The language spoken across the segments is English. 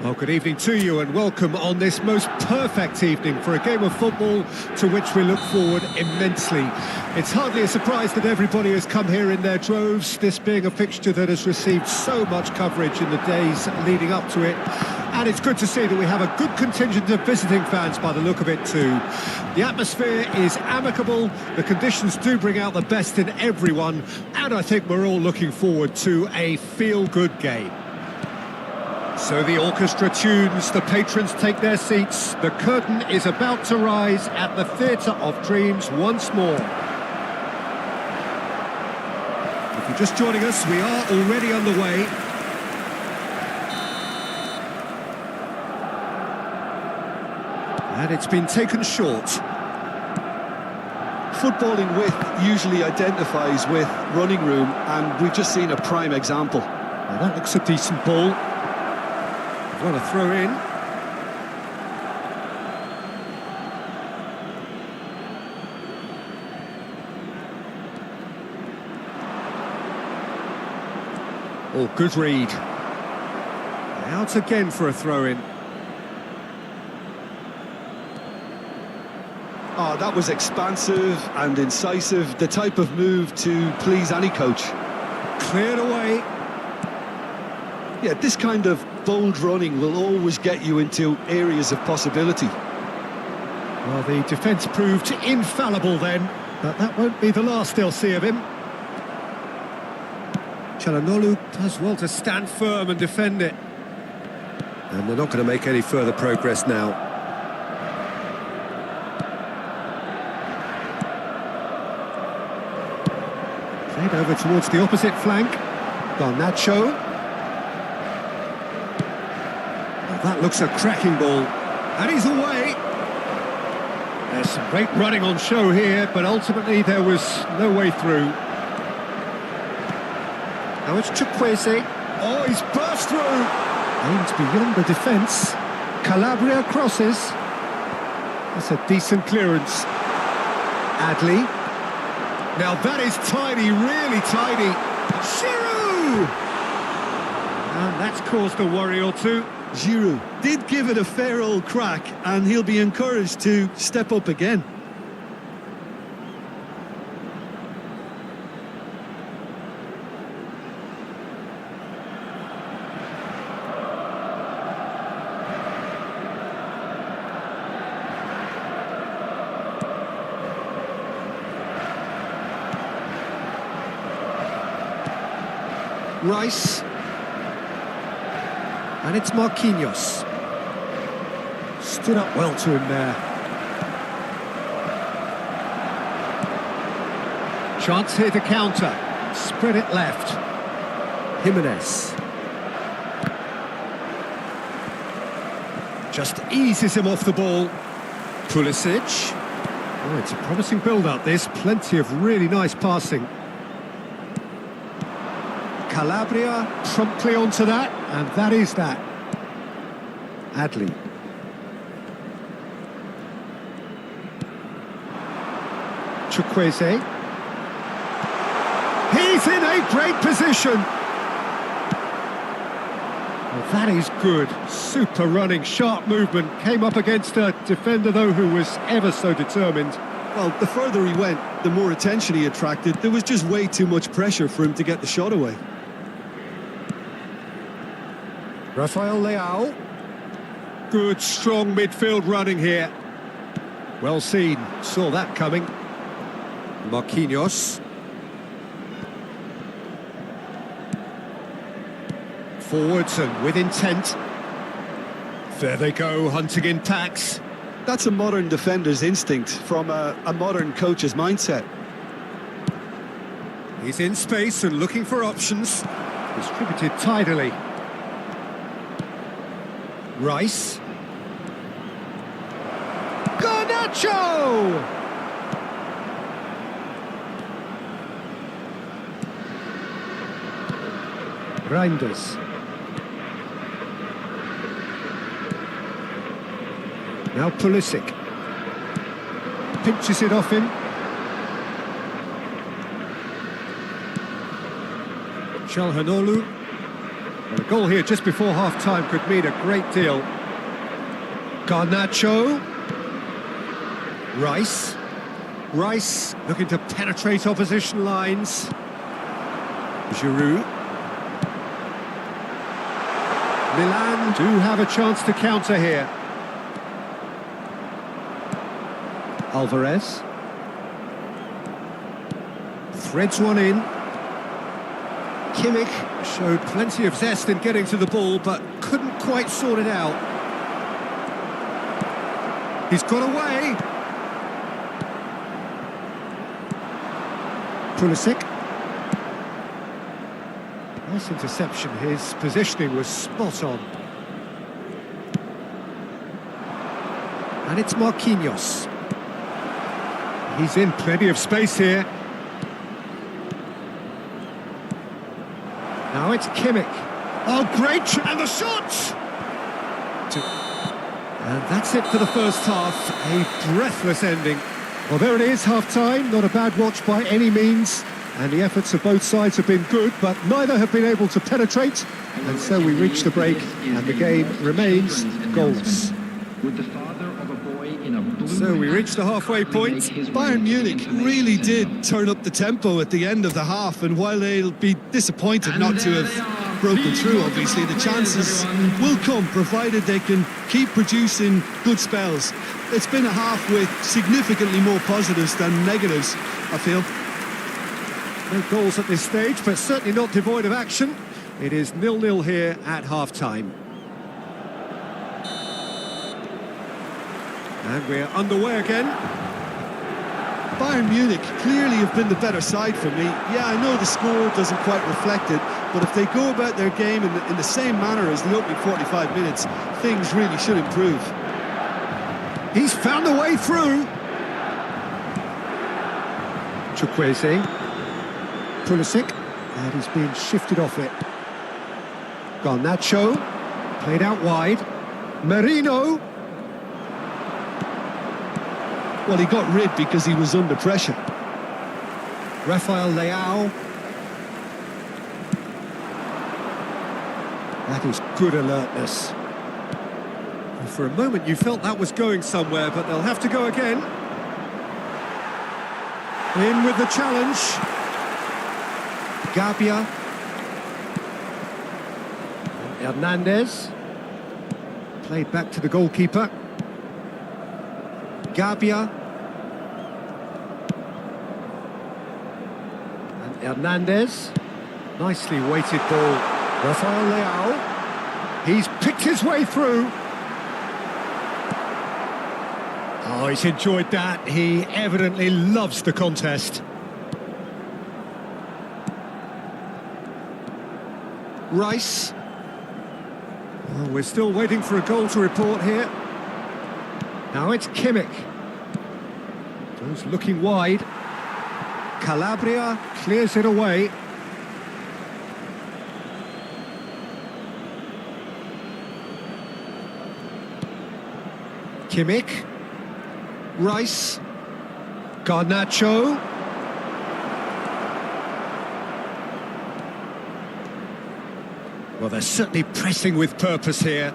Oh, good evening to you and welcome on this most perfect evening for a game of football to which we look forward immensely. It's hardly a surprise that everybody has come here in their droves, this being a fixture that has received so much coverage in the days leading up to it. And it's good to see that we have a good contingent of visiting fans by the look of it too. The atmosphere is amicable, the conditions do bring out the best in everyone, and I think we're all looking forward to a feel-good game. So the orchestra tunes, the patrons take their seats, the curtain is about to rise at the Theatre of Dreams once more. If you're just joining us, we are already underway. And it's been taken short. Footballing width usually identifies with running room, and we've just seen a prime example. Well, that looks a decent ball. What a throw in. Oh, good read. Out again for a throw in. Oh, that was expansive and incisive, the type of move to please any coach. Cleared away. Yeah, this kind of bold running will always get you into areas of possibility. Well, the defence proved infallible then, but that won't be the last they'll see of him. Çalhanoğlu does well to stand firm and defend it. And they're not going to make any further progress now. Played over towards the opposite flank. Garnacho. That looks a cracking ball, and he's away. There's some great running on show here, but ultimately there was no way through. Now it's Chukwueze. Oh, he's burst through. Aimed beyond the defence. Calabria crosses. That's a decent clearance. Adli. Now that is tiny, really tiny. Giroud! And that's caused a worry or two. Giroud did give it a fair old crack, and he'll be encouraged to step up again. Rice. And it's Marquinhos. Stood up well to him there. Chance here to counter. Spread it left. Immerse. Just eases him off the ball. Pulisic. Oh, it's a promising build-up this. Plenty of really nice passing. Calabria promptly onto that, and that is that. Adli. Chukwueze. He's in a great position. Well, that is good. Super running, sharp movement. Came up against a defender, though, who was ever so determined. Well, the further he went, the more attention he attracted. There was just way too much pressure for him to get the shot away. Rafael Leao. Good, strong midfield running here. Well seen, saw that coming. Marquinhos. Forwards and with intent. There they go, hunting in packs. That's a modern defender's instinct from a modern coach's mindset. He's in space and looking for options. Distributed tidily. Rice. Garnacho! Reinders. Now Pulisic. Pinches it off him. Çalhanoğlu. Well, a goal here just before half-time could mean a great deal. Garnacho. Rice. Rice looking to penetrate opposition lines. Giroud. Milan do have a chance to counter here. Alvarez. Threads one in. Kimmich showed plenty of zest in getting to the ball, but couldn't quite sort it out. He's got away. Pulisic. Nice interception. His positioning was spot on. And it's Marquinhos. He's in plenty of space here. Now it's Kimmich. Oh, great! And the shot! And that's it for the first half. A breathless ending. Well, there it is, half-time. Not a bad watch by any means. And the efforts of both sides have been good, but neither have been able to penetrate. And so we reach the break, and the game remains goalless. So we reach the halfway point. Bayern Munich really did turn up the tempo at the end of the half, and while they'll be disappointed not to have broken through, obviously, the chances will come, provided they can keep producing good spells. It's been a half with significantly more positives than negatives, I feel. No goals at this stage, but certainly not devoid of action. It is 0-0 here at half-time. And we're underway again. Bayern Munich clearly have been the better side for me. Yeah, I know the score doesn't quite reflect it, but if they go about their game in the same manner as the opening 45 minutes, things really should improve. He's found a way through. Chukwueze. Pulisic. And he's being shifted off it. Garnacho. Played out wide. Merino. Well, he got rid because he was under pressure. Rafael Leao. That is good alertness. And for a moment you felt that was going somewhere, but they'll have to go again. In with the challenge. Gabia. Hernandez. Played back to the goalkeeper. Gabia. And Hernandez. Nicely weighted ball. Rafael Leao. He's picked his way through. Oh, he's enjoyed that. He evidently loves the contest. Rice. Oh, we're still waiting for a goal to report here. Now it's Kimmich. Goes looking wide. Calabria clears it away. Kimmich. Rice. Garnacho. Well, they're certainly pressing with purpose here.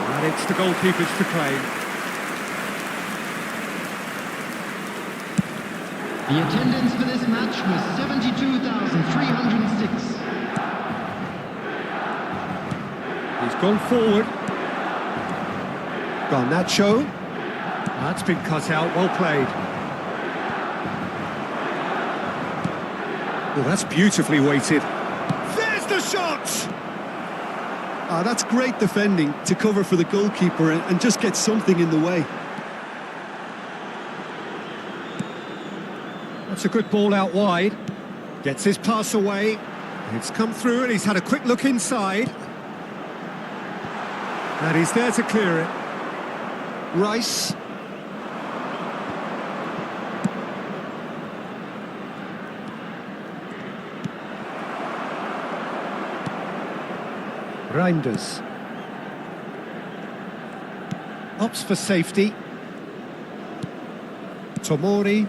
And it's the goalkeepers to claim. The attendance for this match was 72,306. He's gone forward. Garnacho. That's been cut out, well played. Well, that's beautifully weighted. There's the shot! That's great defending to cover for the goalkeeper and just get something in the way. That's a good ball out wide. Gets his pass away. It's come through and he's had a quick look inside. And he's there to clear it. Rice. Reinders. Opts for safety. Tomori.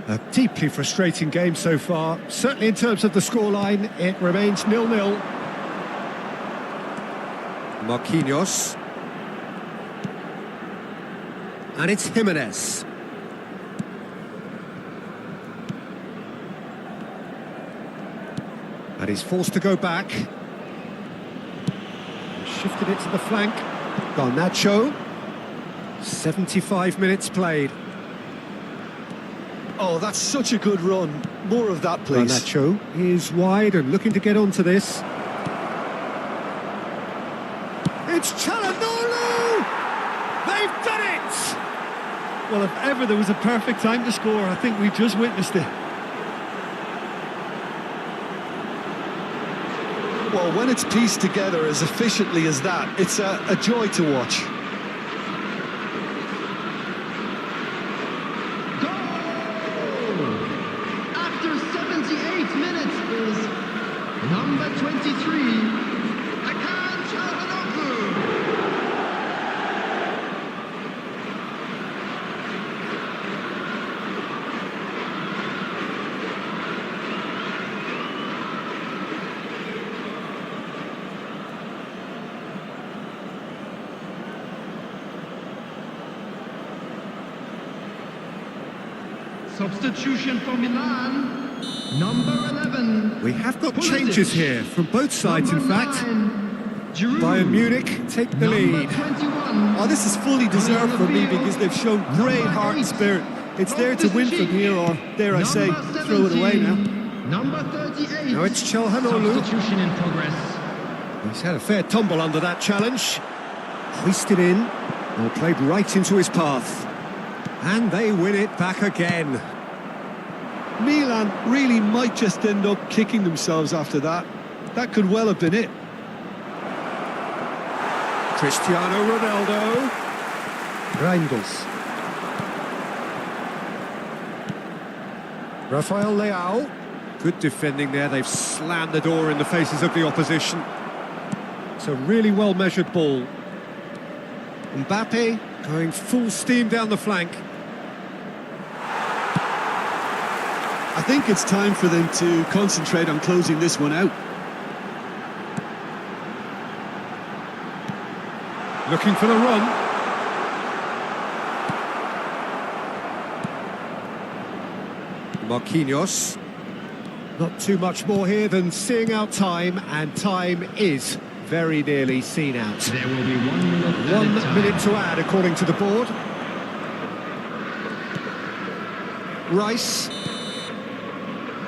A deeply frustrating game so far. Certainly in terms of the scoreline, it remains 0-0. Marquinhos. And it's Immerse. And he's forced to go back. Shifted it to the flank. Garnacho. 75 minutes played. Oh, that's such a good run. More of that, please. Garnacho is wide and looking to get onto this. It's Çalhanoğlu! They've done it! Well, if ever there was a perfect time to score, I think we just witnessed it. Well, when it's pieced together as efficiently as that, it's a joy to watch. After 78 minutes is number 23, Hakan Çalhanoğlu. Substitution for Milan, number 11. We have got Pulisic. changes here from both sides, in Number fact. 9, Giroud. Bayern Munich take the Number lead. 21. Oh, this is fully deserved for me because they've shown great Number heart and 8. spirit. It's there to win from here, or dare I say, Number throw it away 17. now. Number 38. Now it's Çalhanoğlu. Substitution in progress. He's had a fair tumble under that challenge. Hoisted in, or played right into his path. And they win it back again. Milan really might just end up kicking themselves after that. That could well have been it. Cristiano Ronaldo. Reinders. Rafael Leao. Good defending there. They've slammed the door in the faces of the opposition. It's a really well-measured ball. Mbappe going full steam down the flank. I think it's time for them to concentrate on closing this one out. Looking for the run. Marquinhos. Not too much more here than seeing out time, and time is very nearly seen out. There will be 1 minute. 1 minute to add, according to the board. Rice.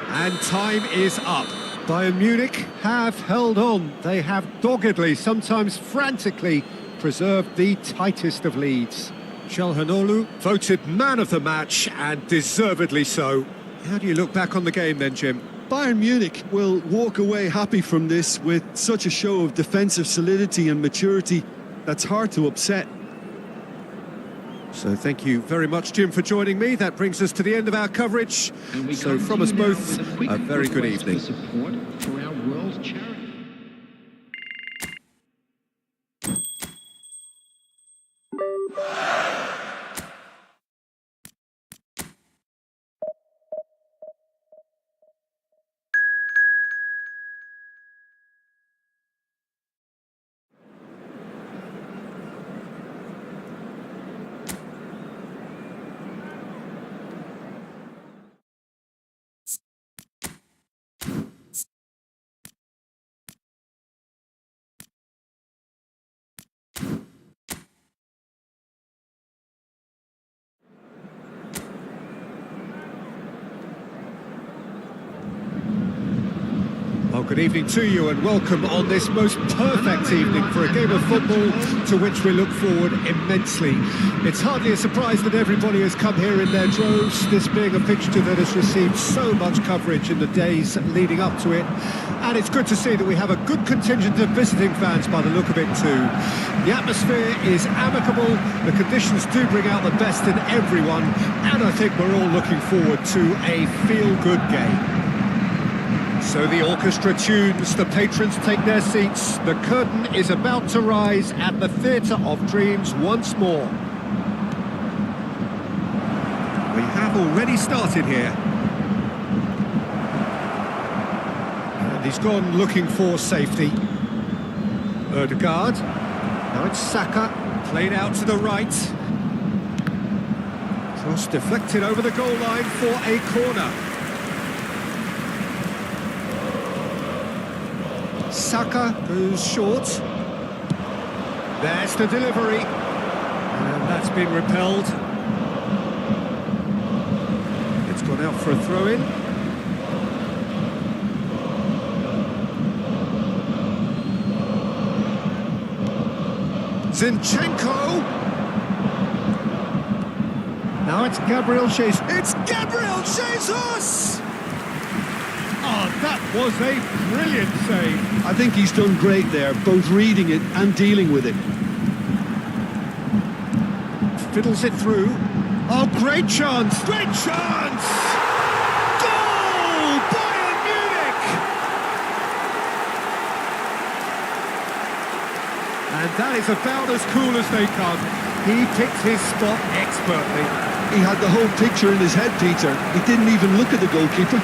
And time is up. Bayern Munich have held on. They have doggedly, sometimes frantically, preserved the tightest of leads. Çalhanoğlu voted man of the match, and deservedly so. How do you look back on the game then, Jim? Bayern Munich will walk away happy from this with such a show of defensive solidity and maturity that's hard to upset. So thank you very much, Jim, for joining me. That brings us to the end of our coverage. And we So from us continue now both, with quick a very good request evening. for support for our world charity. Well, good evening to you and welcome on this most perfect evening for a game of football to which we look forward immensely. It's hardly a surprise that everybody has come here in their droves, this being a fixture that has received so much coverage in the days leading up to it. And it's good to see that we have a good contingent of visiting fans by the look of it too. The atmosphere is amicable, the conditions do bring out the best in everyone, and I think we're all looking forward to a feel-good game. So the orchestra tunes, the patrons take their seats, the curtain is about to rise at the Theatre of Dreams once more. We have already started here. And he's gone looking for safety. Ødegaard. Now it's Saka. Played out to the right. Cross deflected over the goal line for a corner. Saka goes short. There's the delivery. And that's been repelled. It's gone out for a throw-in. Zinchenko. Now it's Gabriel Jesus. It's Gabriel Jesus! Oh, that was a brilliant save. I think he's done great there, both reading it and dealing with it. Fiddles it through. Oh, great chance! Great chance! Goal! Bayern Munich! And that is about as cool as they come. He picked his spot expertly. He had the whole picture in his head, Peter. He didn't even look at the goalkeeper.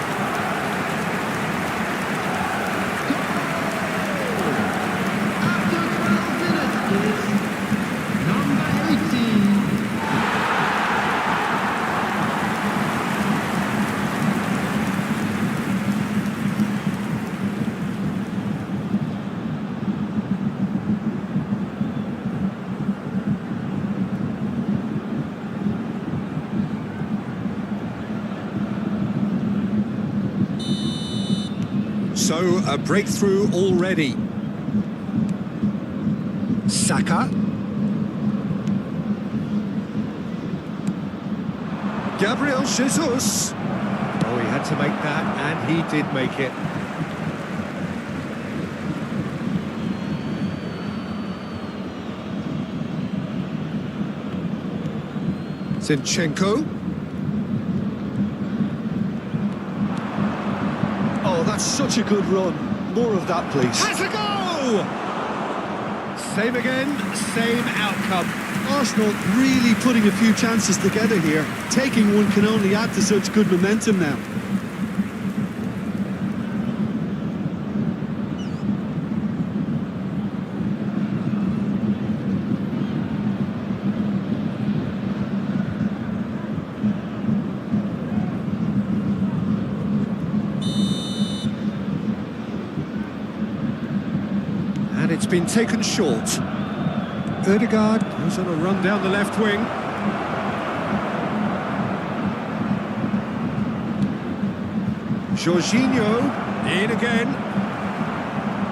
After 12 minutes, number 18. So, a breakthrough already. Saka. Gabriel Jesus. Oh, he had to make that, and he did make it. Zinchenko. Oh, that's such a good run. More of that, please. Has a go! Same again, same outcome. Arsenal really putting a few chances together here. Taking one can only add to such good momentum now. And it's been taken short. Ødegaard goes on a run down the left wing. Jorginho, in again.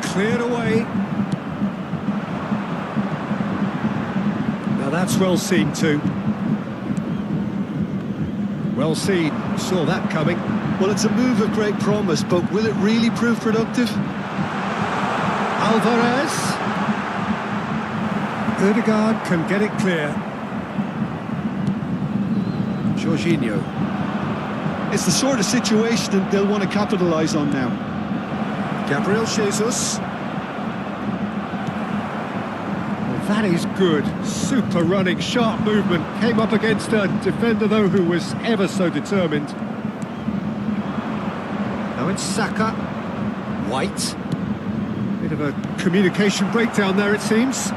Cleared away. Now that's well seen too. Well seen, saw that coming. Well, it's a move of great promise, but will it really prove productive? Alvarez. Ødegaard can get it clear. Jorginho. It's the sort of situation that they'll want to capitalise on now. Gabriel Jesus. Well, that is good. Super running, sharp movement. Came up against a defender, though, who was ever so determined. Now it's Saka. White. Bit of a communication breakdown there, it seems.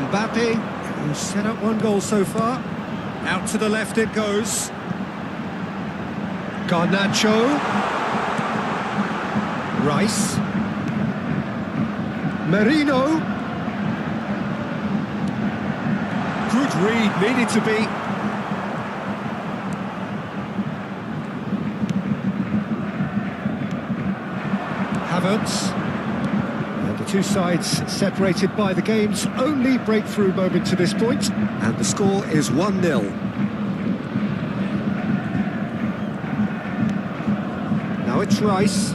Mbappe, who's set up one goal so far. Out to the left it goes. Garnacho. Rice. Merino. Good read, needed to be. Havertz. And the two sides separated by the game's only breakthrough moment to this point. And the score is 1-0. Now it's Rice.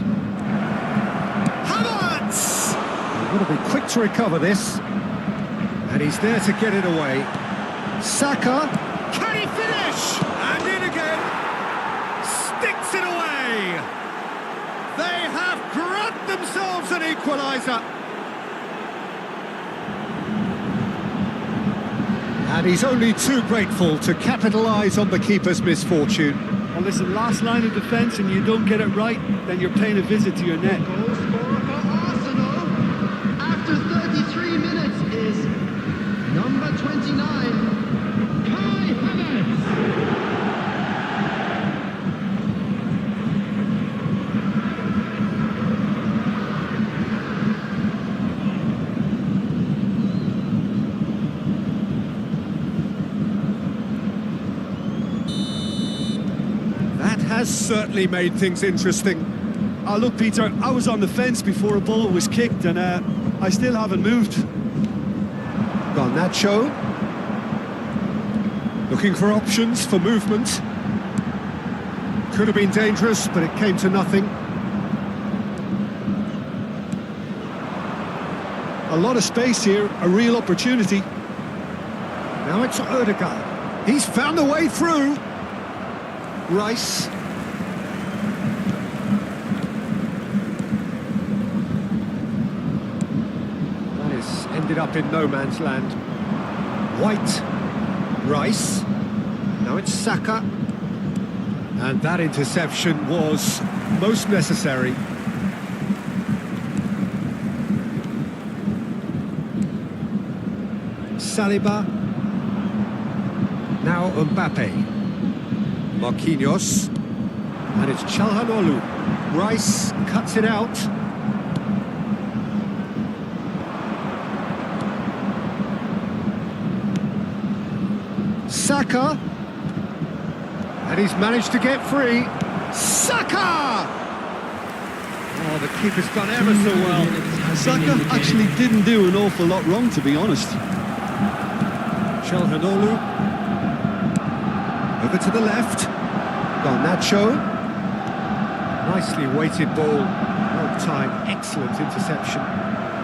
Havertz! He's got to be quick to recover this. And he's there to get it away. Saka. Can he finish? And in again. Sticks it away. They have grabbed themselves an equaliser. And he's only too grateful to capitalise on the keeper's misfortune. Well, listen, last line of defence and you don't get it right, then you're paying a visit to your net. Goal scorer for Arsenal after 33 minutes is number 29, Kai Havertz. That has certainly made things interesting. Look, Peter, I was on the fence before a ball was kicked and I still haven't moved. Garnacho. Looking for options for movement. Could have been dangerous, but it came to nothing. A lot of space here, a real opportunity. Now it's Odegaard. He's found a way through. Rice. That is ended up in no man's land. White. Rice. Now it's Saka. And that interception was most necessary. Saliba. Now Mbappe. Marquinhos, and it's Çalhanoğlu. Rice cuts it out. Saka, and he's managed to get free. Saka! Oh, the keeper's done ever so well. Saka actually didn't do an awful lot wrong, to be honest. Çalhanoğlu. Over to the left. Garnacho. Nicely weighted ball. Well timed, excellent interception.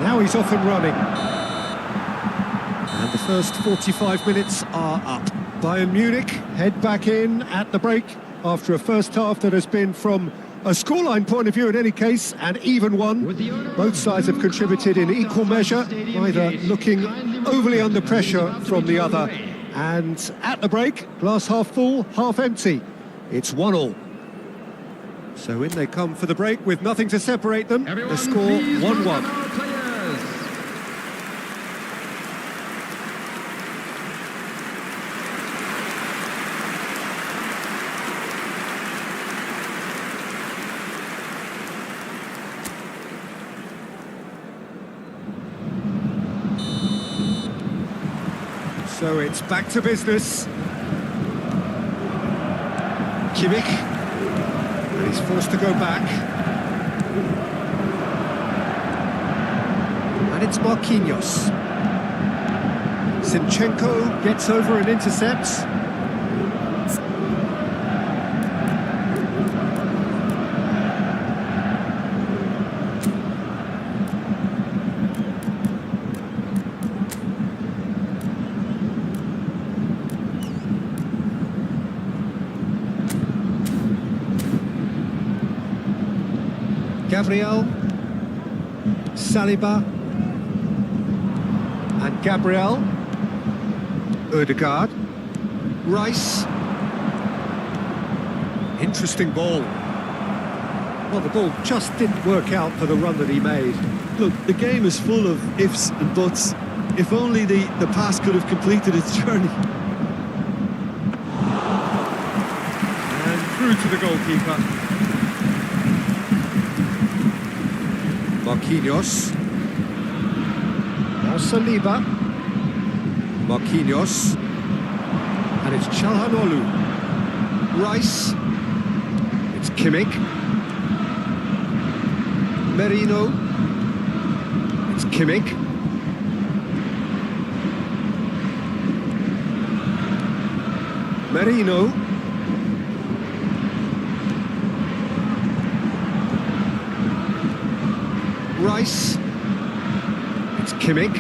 Now he's off and running. And the first 45 minutes are up. Bayern Munich head back in at the break after a first half that has been, from a scoreline point of view in any case, an even one. Both sides have contributed in equal measure, neither looking overly under pressure from the other. And at the break, glass half full, half empty. It's 1-1. So in they come for the break with nothing to separate them. The score 1-1. So it's back to business. Kimmich, and he's forced to go back. And it's Marquinhos. Zinchenko gets over and intercepts. Gabriel, Saliba, and Gabriel, Odegaard, Rice. Interesting ball. Well, the ball just didn't work out for the run that he made. Look, the game is full of ifs and buts. If only the pass could have completed its journey. And through to the goalkeeper. Marquinhos. Now Saliba. Marquinhos. And it's Çalhanoğlu. Rice. It's Kimmich. Merino. It's Kimmich. Merino. Rice. It's Kimmich.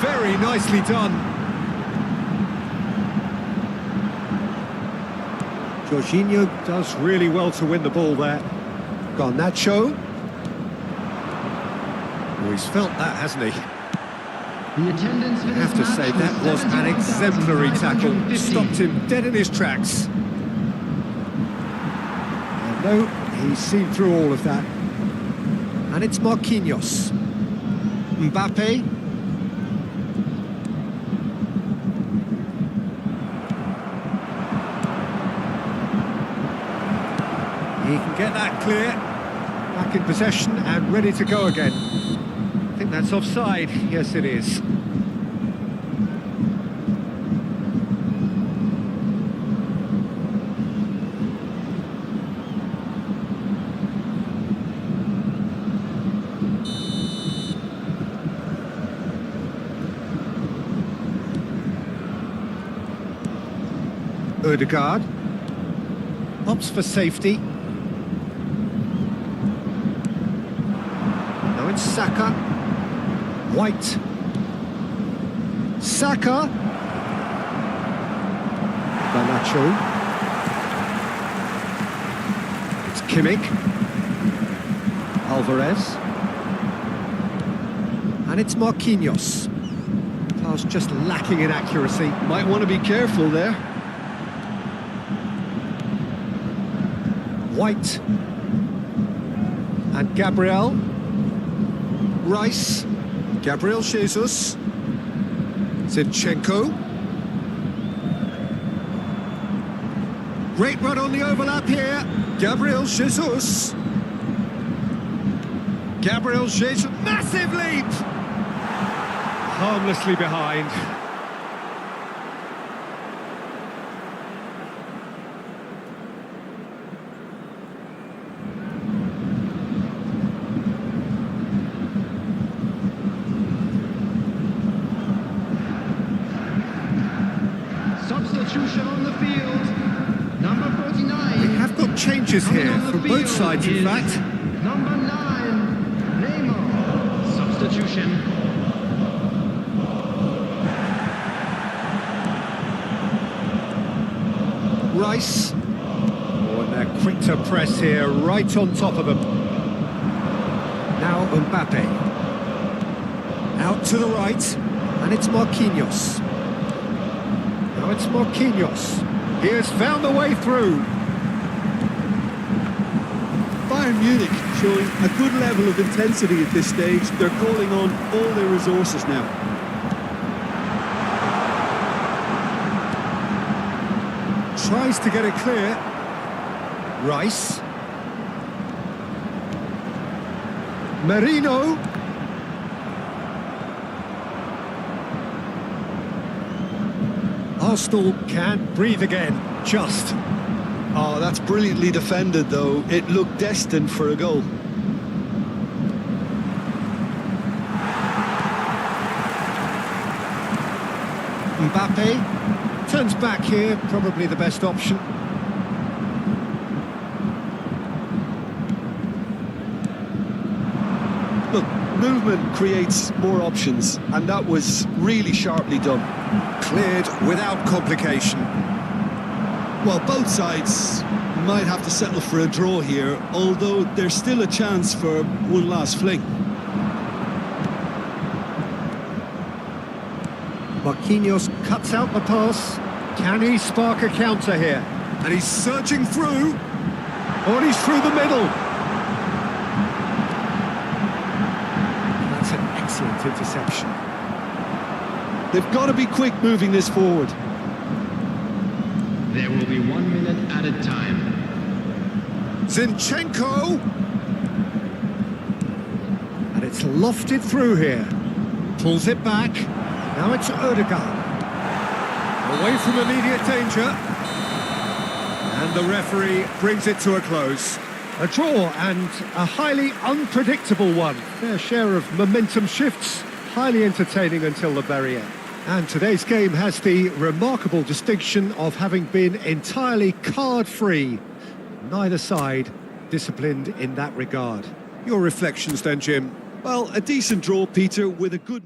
Very nicely done. Jorginho does really well to win the ball there. Garnacho. Oh, he's felt that, hasn't he? The attendance for I this have to match say, that was an exemplary tackle. 71,550. Stopped him dead in his tracks. And no, he's seen through all of that. And it's Marquinhos. Mbappe. He can get that clear. Back in possession and ready to go again. I think that's offside. Yes, it is. Ødegaard opts for safety. Now it's Saka. White. Saka. Garnacho. It's Kimmich. Alvarez. And it's Marquinhos. Pass just lacking in accuracy. Might want to be careful there. White and Gabriel. Rice, Gabriel Jesus, Zinchenko. Great run on the overlap here. Gabriel Jesus. Gabriel Jesus, massive leap! Harmlessly behind. Substitution on the field. Number 49. We have got changes Coming here on the from both field sides, in is fact. Number 9, Neymar. Substitution. Rice. Oh, and they're quick to press here, right on top of them. Now Mbappe. Out to the right, and it's Marquinhos. Now it's Marquinhos. He has found the way through. Bayern Munich showing a good level of intensity at this stage. They're calling on all their resources now. Tries to get it clear. Rice. Merino. Arsenal can't breathe again, just. Oh, that's brilliantly defended, though. It looked destined for a goal. Mbappe turns back here, probably the best option. Look, movement creates more options, and that was really sharply done. Cleared without complication. Well, both sides might have to settle for a draw here, although there's still a chance for one last fling. Marquinhos cuts out the pass. Can he spark a counter here? And he's surging through. Or he's through the middle. That's an excellent interception. They've got to be quick moving this forward. There will be 1 minute at a time. Zinchenko. And it's lofted through here. Pulls it back. Now it's Ødegaard. Away from immediate danger. And the referee brings it to a close. A draw and a highly unpredictable one. Fair share of momentum shifts. Highly entertaining until the very end. And today's game has the remarkable distinction of having been entirely card-free. Neither side disciplined in that regard. Your reflections then, Jim? Well, a decent draw, Peter, with a good...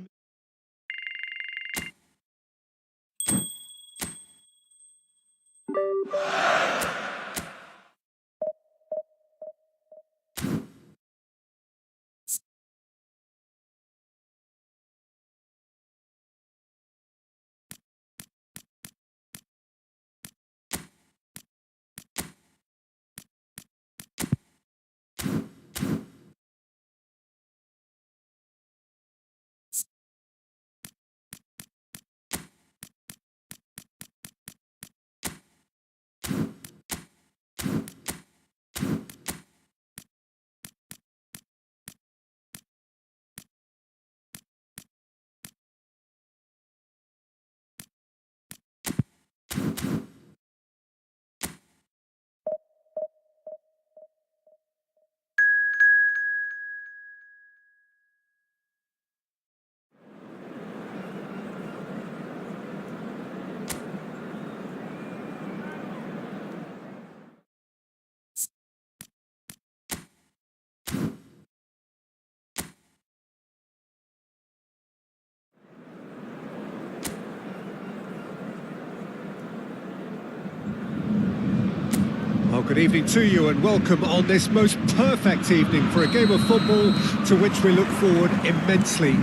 Well, good evening to you and welcome on this most perfect evening for a game of football to which we look forward immensely.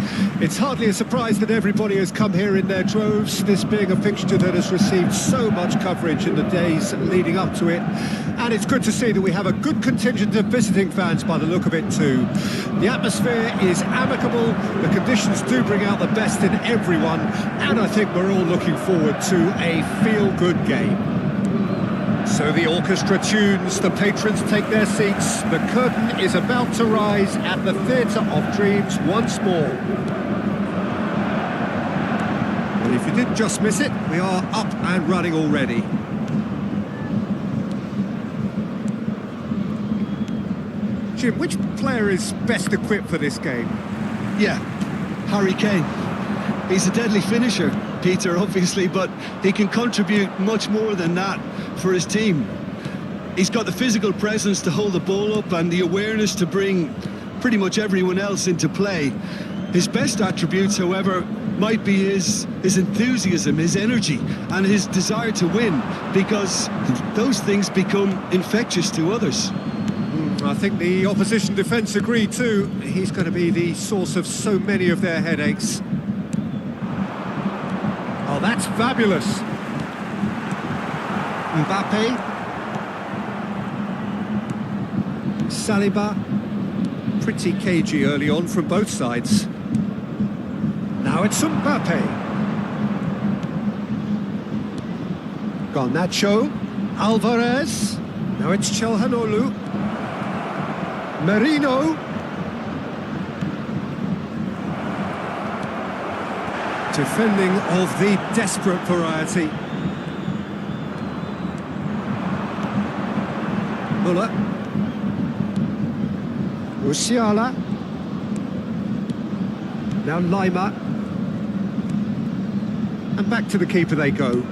It's hardly a surprise that everybody has come here in their droves, this being a fixture that has received so much coverage in the days leading up to it. And it's good to see that we have a good contingent of visiting fans by the look of it too. The atmosphere is amicable, the conditions do bring out the best in everyone, and I think we're all looking forward to a feel-good game. So the orchestra tunes, the patrons take their seats, the curtain is about to rise at the Theatre of Dreams once more. Well, if you did just miss it, we are up and running already. Jim, which player is best equipped for this game? Yeah, Harry Kane. He's a deadly finisher, Peter, obviously, but he can contribute much more than that for his team. He's got the physical presence to hold the ball up and the awareness to bring pretty much everyone else into play. His best attributes, however, might be his enthusiasm, his energy, and his desire to win, because those things become infectious to others. I think the opposition defence agree too. He's going to be the source of so many of their headaches. Oh, that's fabulous. Mbappe. Saliba. Pretty cagey early on from both sides. Now it's Mbappe. Garnacho. Alvarez. Now it's Çalhanoğlu. Merino. Defending of the desperate variety. Muller. Musiala. Now Lima. And back to the keeper they go.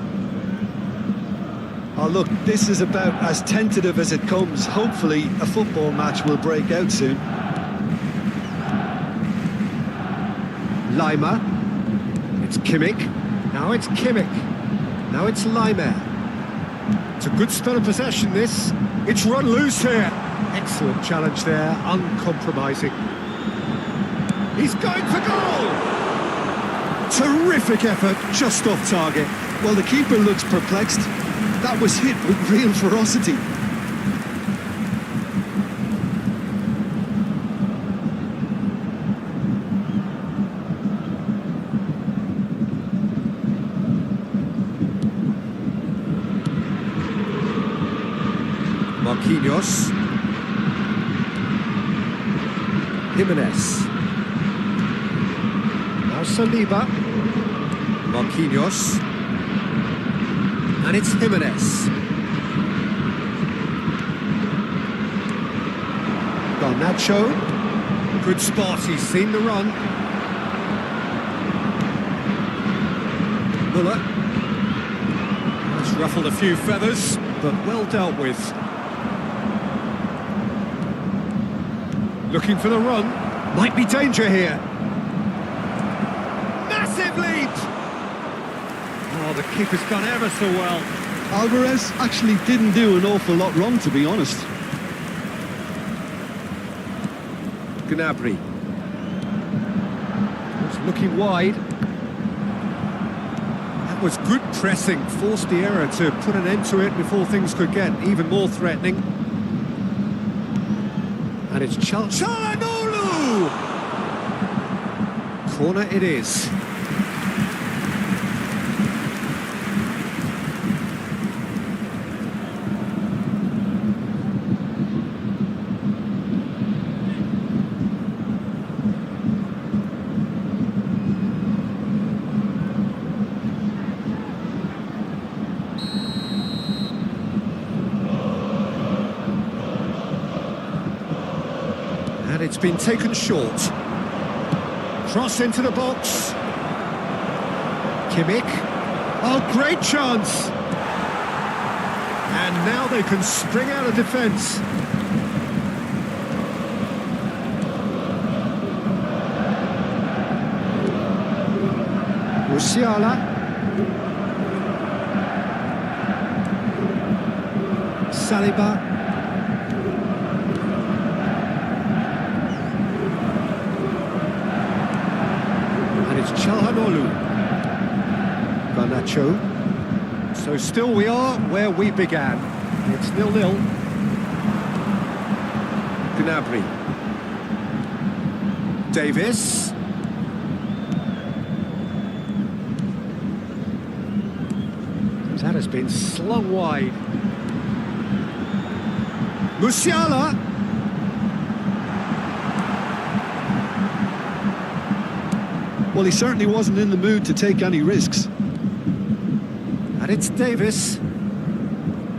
Oh, look, this is about as tentative as it comes. Hopefully, a football match will break out soon. Lima. It's Kimmich. Now it's Kimmich. Now it's Lima. It's a good spell of possession, this. It's run loose here. Excellent challenge there, uncompromising. He's going for goal! Terrific effort, just off target. Well, the keeper looks perplexed. That was hit with real ferocity. Marquinhos. Jimenez. Now Saliba. Marquinhos. And it's Jimenez. Garnacho. Good spot, he's seen the run. Muller. That's ruffled a few feathers, but well dealt with. Looking for the run. Might be danger here. Massive leap! Oh, the keeper's done ever so well. Alvarez actually didn't do an awful lot wrong, to be honest. Gnabry. It's looking wide. That was good pressing. Forced the error to put an end to it before things could get even more threatening. And it's Çalhanoğlu! Corner it is. And it's been taken short. Cross into the box. Kimmich. Oh, great chance! And now they can spring out of defence. Musiala. Saliba. And it's Çalhanoğlu. Garnacho. So still we are where we began. It's 0-0. Gnabry. Davis. That has been slung wide. Musiala. Well, he certainly wasn't in the mood to take any risks. And it's Davis.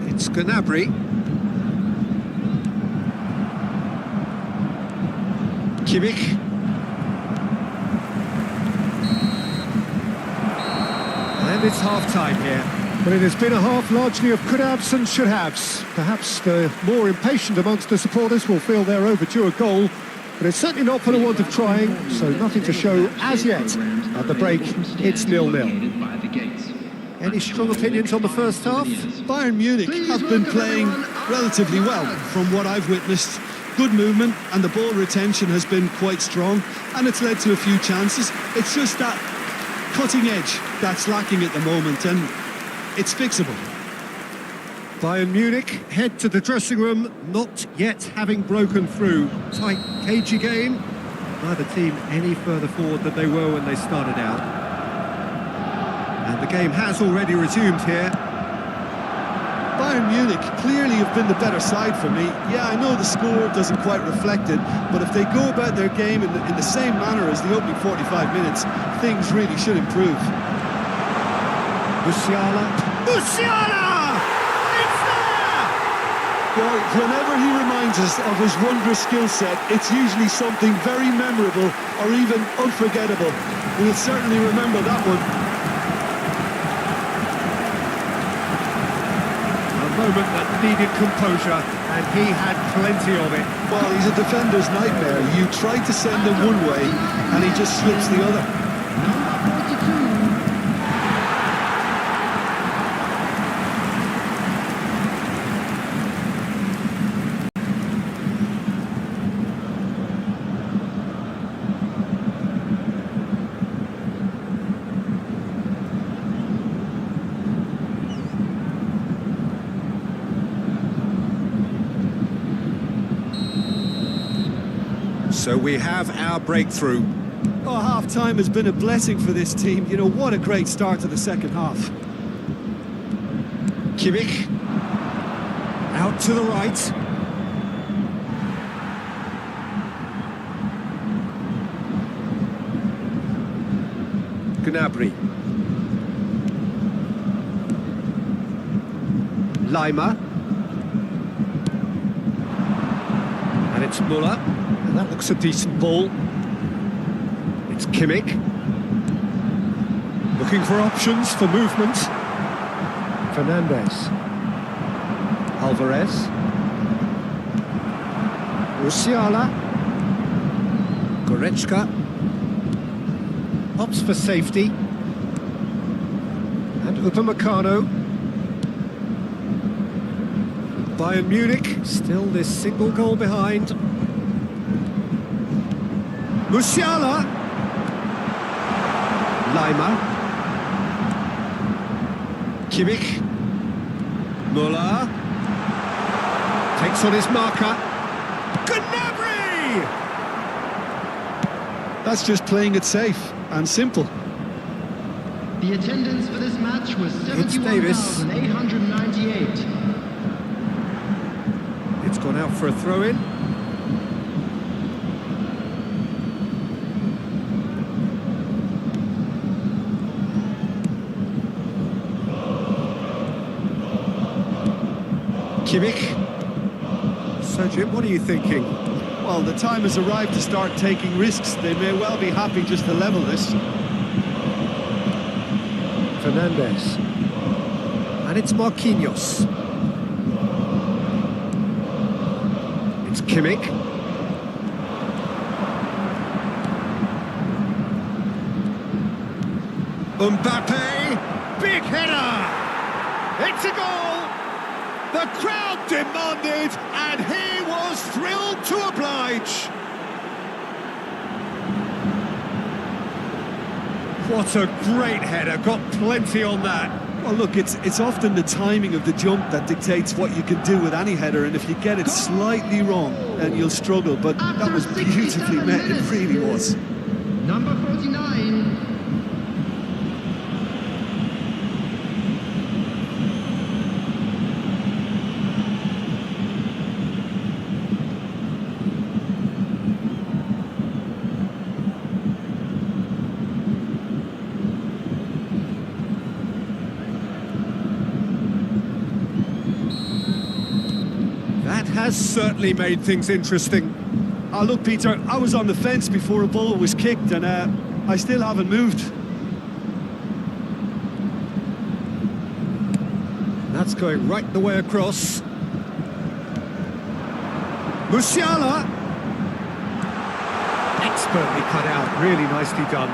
It's Gnabry. Kimmich. And it's half-time here. But it has been a half largely of could-haves and should-haves. Perhaps the more impatient amongst the supporters will feel they're overdue a goal, but it's certainly not for the want of trying, so nothing to show as yet. At the break, it's 0-0. Any strong opinions on the first half? Bayern Munich have been playing relatively well from what I've witnessed. Good movement and the ball retention has been quite strong, and it's led to a few chances. It's just that cutting edge that's lacking at the moment, and it's fixable. Bayern Munich head to the dressing room, not yet having broken through. Tight, cagey game. Neither team any further forward than they were when they started out. And the game has already resumed here. Bayern Munich clearly have been the better side for me. Yeah, I know the score doesn't quite reflect it, but if they go about their game in the same manner as the opening 45 minutes, things really should improve. Musiala. Musiala! It's there! Boy, whenever he reminds us of his wondrous skill set, it's usually something very memorable or even unforgettable. We'll certainly remember that one. A moment that needed composure, and he had plenty of it. Well, he's a defender's nightmare. You try to send him one way, and he just slips the other. So we have our breakthrough. Oh, half-time has been a blessing for this team. You know, what a great start to the second half. Kimmich. Out to the right. Gnabry. Lima. And it's Müller. And that looks a decent ball. It's Kimmich. Looking for options for movement. Fernandes. Alvarez. Musiala. Goretzka. Opts for safety. And Upamecano. Bayern Munich still this single goal behind. Musiala. Lima. Kimmich. Müller. Takes on his marker. Gnabry! That's just playing it safe and simple. The attendance for this match was It's Davis. 71,898. It's gone out for a throw-in. Kimmich. So, Jim, what are you thinking? Well, the time has arrived to start taking risks. They may well be happy just to level this. Fernandes. And it's Marquinhos. It's Kimmich. Mbappe. Big header. It's a goal. The crowd demanded, and he was thrilled to oblige. What a great header, got plenty on that. Well, look, it's often the timing of the jump that dictates what you can do with any header, and if you get it slightly wrong, then you'll struggle, but that was beautifully met, it really was. Number 49. That has certainly made things interesting. Oh, look, Peter, I was on the fence before a ball was kicked, and I still haven't moved. That's going right the way across. Musiala! Expertly cut out, really nicely done.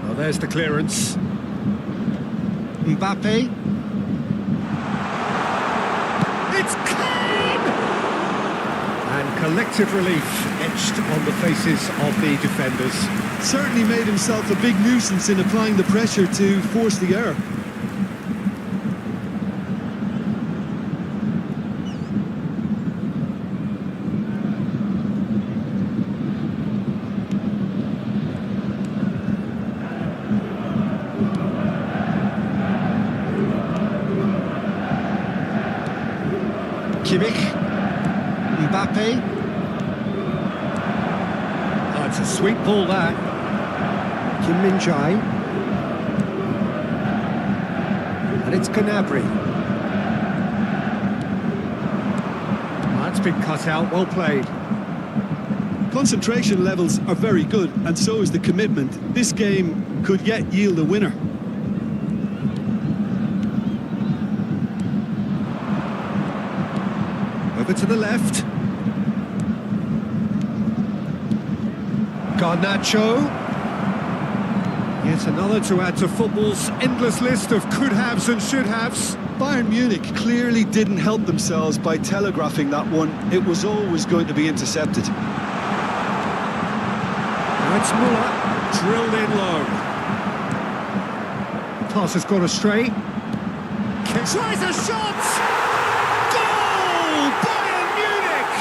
Well, there's the clearance. Mbappe. It's clean! And collective relief etched on the faces of the defenders. Certainly made himself a big nuisance in applying the pressure to force the error. Kimmich, Mbappe. Oh, it's a sweet ball, that. Kim Min-jae. And it's Gnabry. Oh, that's been cut out, well played. Concentration levels are very good, and so is the commitment. This game could yet yield a winner. Over to the left. Garnacho. Yet another to add to football's endless list of could-haves and should-haves. Bayern Munich clearly didn't help themselves by telegraphing that one. It was always going to be intercepted. Now it's Muller, drilled in low. The pass has gone astray. Tries a shot! Goal! Bayern Munich!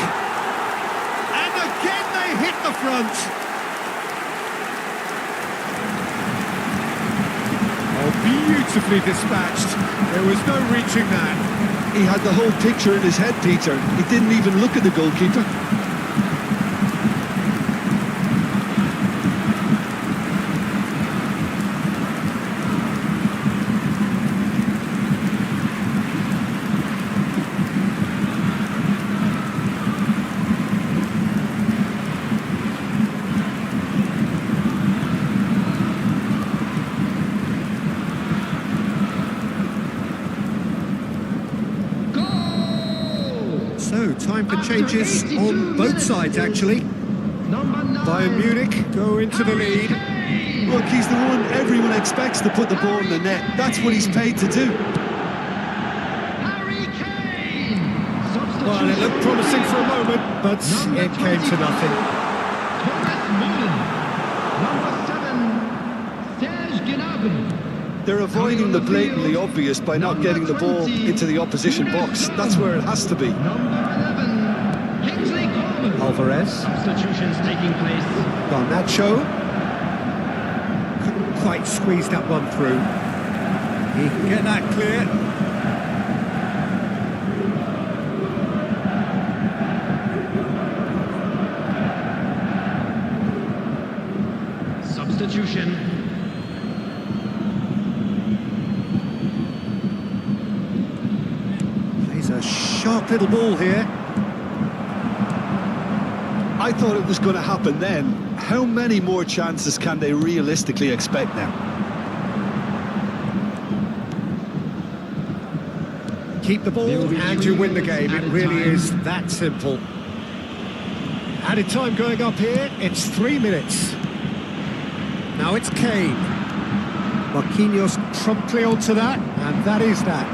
And again they hit the front. Oh, beautifully dispatched. There was no reaching that. He had the whole picture in his head, Peter. He didn't even look at the goalkeeper. So, time for changes on both sides, actually. Number 9. Bayern Munich go into the lead. Look, he's the one everyone expects to put the ball in the net. That's what he's paid to do. Harry Kane. Well, it looked promising for a moment, but it came to nothing. Number 7. Serge Gnabry. They're avoiding the blatantly obvious by not getting the ball into the opposition box. That's where it has to be. Number 11. Kingsley Coman. Alvarez. Substitutions taking place. Garnacho. Couldn't quite squeeze that one through. He can get that clear. Substitution. Plays a sharp little ball here. I thought it was going to happen then. How many more chances can they realistically expect now? Keep the ball and you win the game. It really is that simple. Added time going up here. It's 3 minutes. Now it's Kane. Marquinhos promptly onto that, and that is that.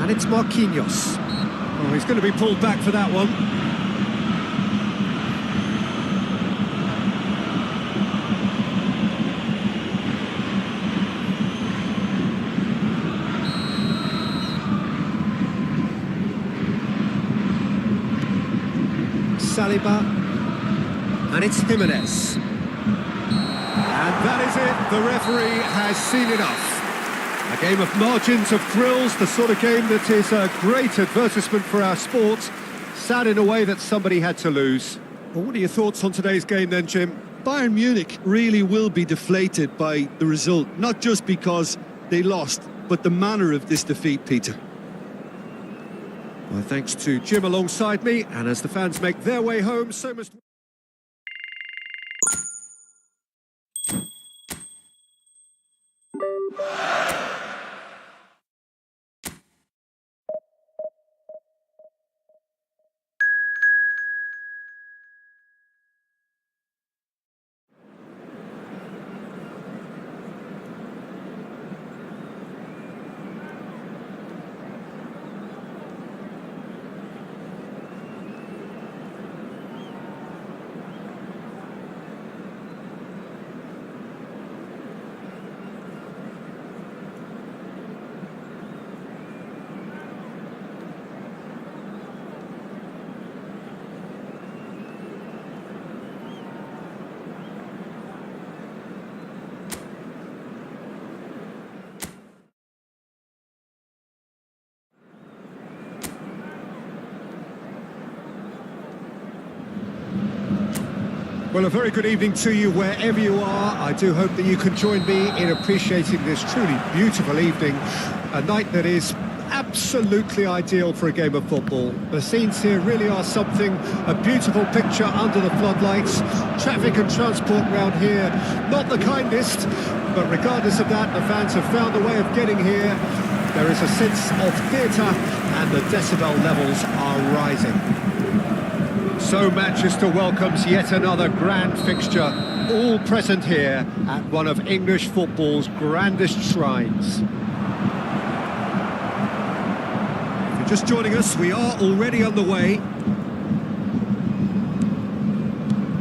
And it's Marquinhos. Oh, he's going to be pulled back for that one. Saliba, and it's Immerse. And that is it, the referee has seen enough. A game of margins, of thrills, the sort of game that is a great advertisement for our sport. Sad in a way that somebody had to lose. Well, what are your thoughts on today's game then, Jim? Bayern Munich really will be deflated by the result, not just because they lost, but the manner of this defeat, Peter. Well, thanks to Jim alongside me, and as the fans make their way home, so must... Well, a very good evening to you wherever you are. I do hope that you can join me in appreciating this truly beautiful evening, a night that is absolutely ideal for a game of football. The scenes here really are something, a beautiful picture under the floodlights. Traffic and transport round here, not the kindest, but regardless of that, the fans have found a way of getting here. There is a sense of theatre and the decibel levels are rising. So Manchester welcomes yet another grand fixture, all present here at one of English football's grandest shrines. If you're just joining us, we are already on the way.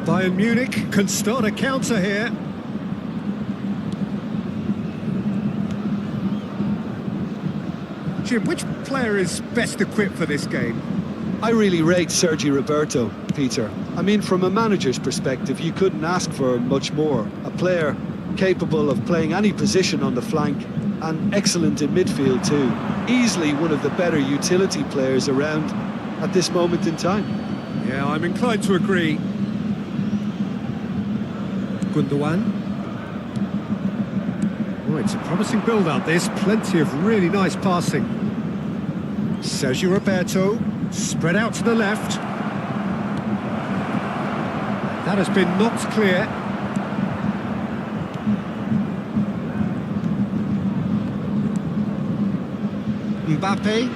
Bayern Munich can start a counter here. Jim, which player is best equipped for this game? I really rate Sergi Roberto, Peter. I mean, from a manager's perspective, you couldn't ask for much more. A player capable of playing any position on the flank and excellent in midfield too. Easily one of the better utility players around at this moment in time. Yeah, I'm inclined to agree. Gundogan. Oh, it's a promising build-up, this. Plenty of really nice passing. Sergi Roberto. Spread out to the left. That has been knocked clear. Mbappe.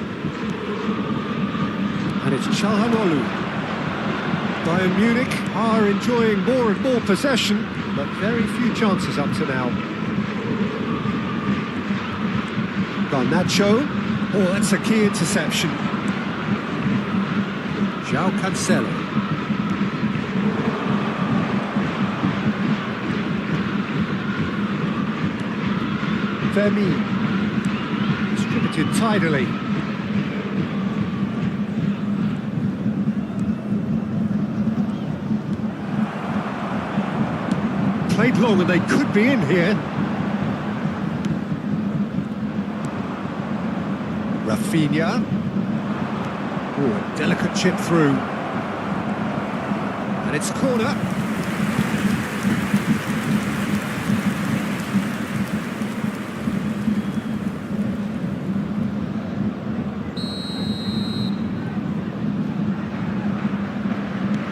And it's Çalhanoğlu. Bayern Munich are enjoying more and more possession, but very few chances up to now. Garnacho. Oh, that's a key interception. João Cancelo. Fermi. Distributed tidily. Played long and they could be in here. Rafinha. Oh, a delicate chip through. And it's corner.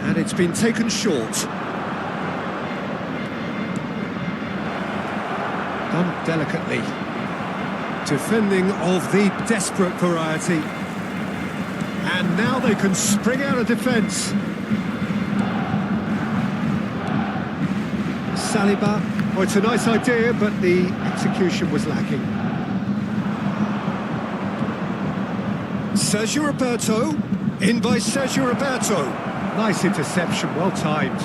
And it's been taken short. Done delicately. Defending of the desperate variety. And now they can spring out of defence. Saliba. Oh, it's a nice idea, but the execution was lacking. Sergio Roberto, in by Sergio Roberto. Nice interception, well timed.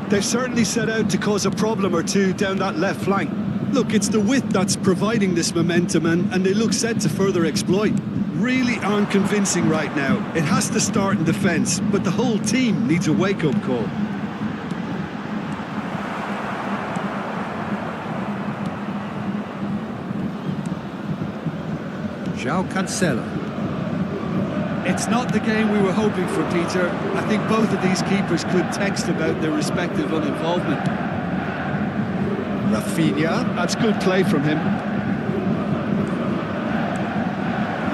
They've certainly set out to cause a problem or two down that left flank. Look, it's the width that's providing this momentum, and they look set to further exploit. Really aren't convincing right now. It has to start in defence, but the whole team needs a wake-up call. João Cancelo. It's not the game we were hoping for, Peter. I think both of these keepers could text about their respective uninvolvement. Rafinha. That's good play from him.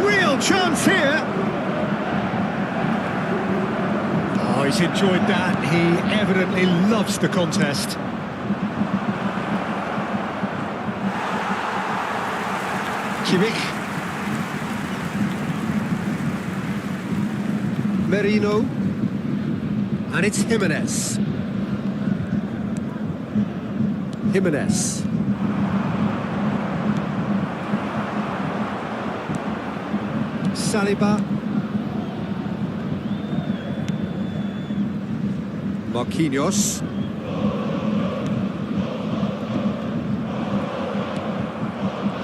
Real chance here. Oh, he's enjoyed that. He evidently loves the contest. Kimmich. Merino, and it's Jimenez. Jimenez. Saliba. Marquinhos.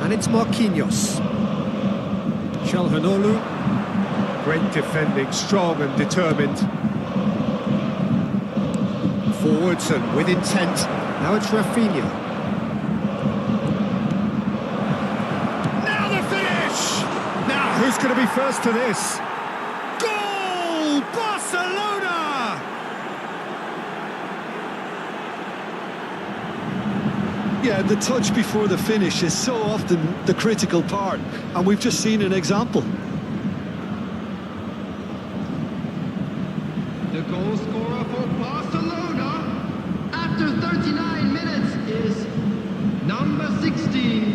And it's Marquinhos. Çalhanoğlu. Great defending, strong and determined. Forwards and with intent. Now it's Rafinha. Now the finish! Now, who's going to be first to this? Goal! Barcelona! Yeah, the touch before the finish is so often the critical part, and we've just seen an example. The goal scorer for Barcelona after 39 minutes is number 16.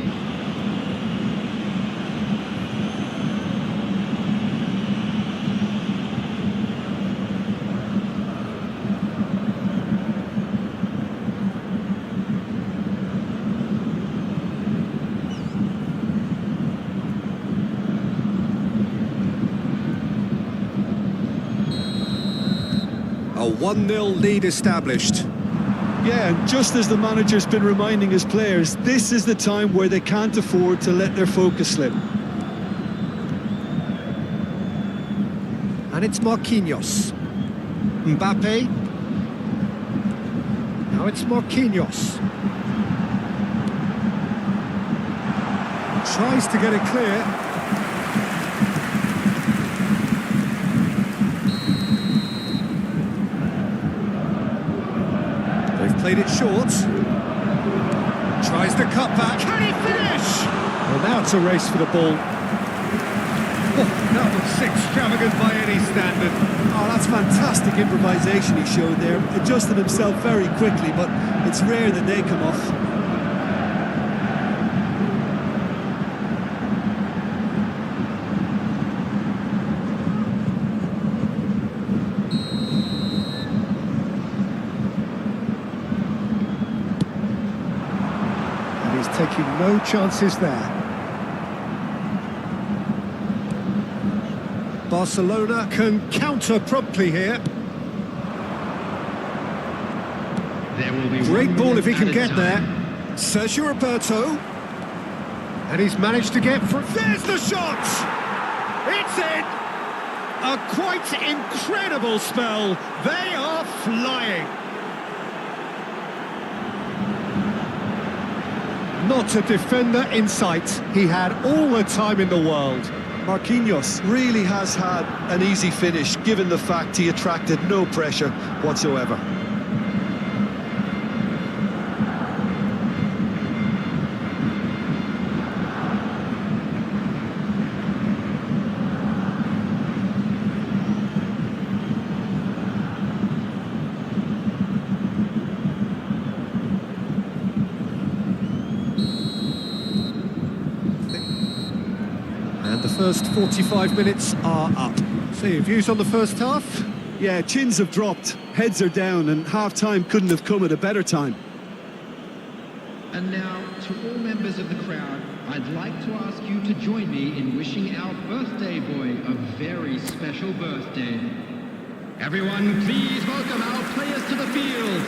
A 1-0 lead established. Yeah, and just as the manager's been reminding his players, this is the time where they can't afford to let their focus slip. And it's Marquinhos. Mbappe. Now it's Marquinhos. Tries to get it clear. Played it short. Tries the cut back. Can he finish? Well, now it's a race for the ball. Oh, that looks extravagant by any standard. Oh, that's fantastic improvisation he showed there. Adjusted himself very quickly, but it's rare that they come off. He's taking no chances there. Barcelona can counter promptly here. There will be Great ball if he can get time. there. Sergio Roberto. And he's managed to get through. There's the shot! It's in! A quite incredible spell. They are flying. Not a defender in sight. He had all the time in the world. Marquinhos really has had an easy finish, given the fact he attracted no pressure whatsoever. And the first 45 minutes are up. So your views on the first half? Yeah, chins have dropped, heads are down, and half-time couldn't have come at a better time. And now, to all members of the crowd, I'd like to ask you to join me in wishing our birthday boy a very special birthday. Everyone, please welcome our players to the field.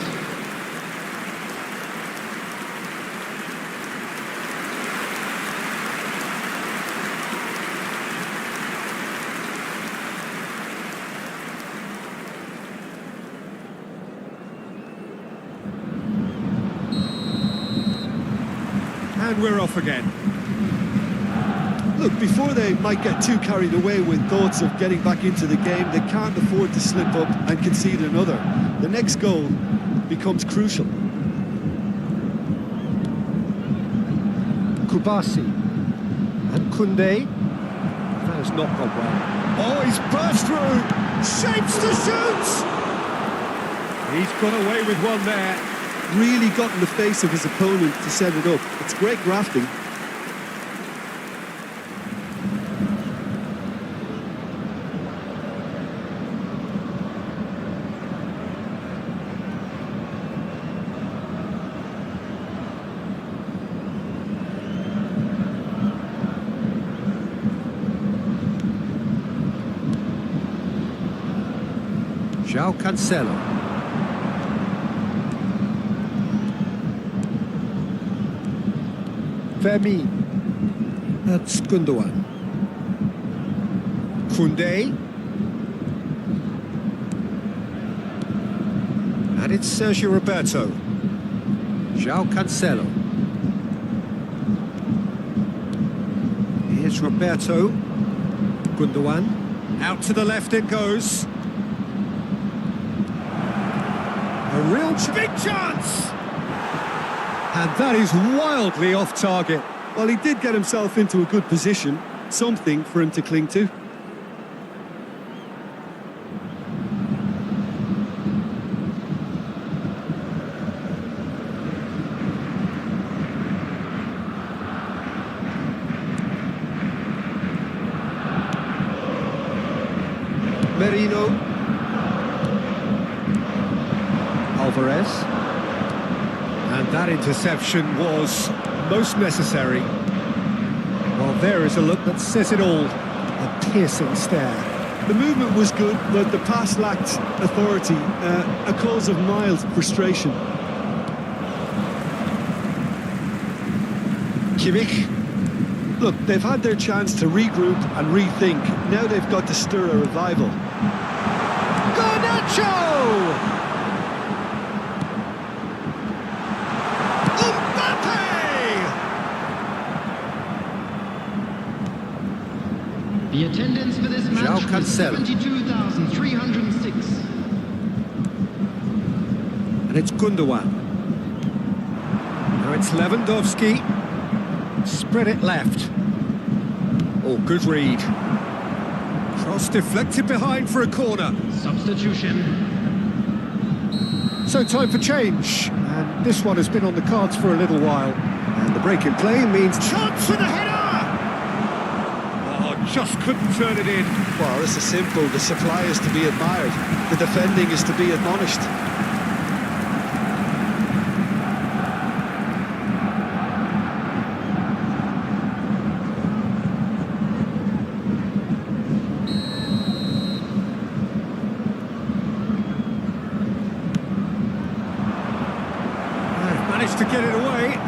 And we're off again. Look, before they might get too carried away with thoughts of getting back into the game, they can't afford to slip up and concede another. The next goal becomes crucial. Kubasi. And Koundé. That has not gone well. Oh, he's burst through! Shapes to shoot! He's got away with one there. Really got in the face of his opponent to set it up. It's great grafting. João Cancelo. Fermin. That's Gundogan. Koundé. And it's Sergio Roberto. João Cancelo. Here's Roberto. Gundogan. Out to the left it goes. A real big chance! And that is wildly off target. Well, he did get himself into a good position, something for him to cling to. Merino. Alvarez. And that interception was most necessary. Well, there is a look that says it all. A piercing stare. The movement was good, but the pass lacked authority, a cause of mild frustration. Kimmich. Look, they've had their chance to regroup and rethink. Now they've got to stir a revival. Garnacho! The attendance for this match was 72,306. And it's Gundogan. Now it's Lewandowski. Spread it left. Oh, good read. Cross deflected behind for a corner. Substitution. So time for change. And this one has been on the cards for a little while. And the break in play means chance for the header! Just couldn't turn it in. Well, this is simple. The supply is to be admired. The defending is to be admonished. They've managed to get it away.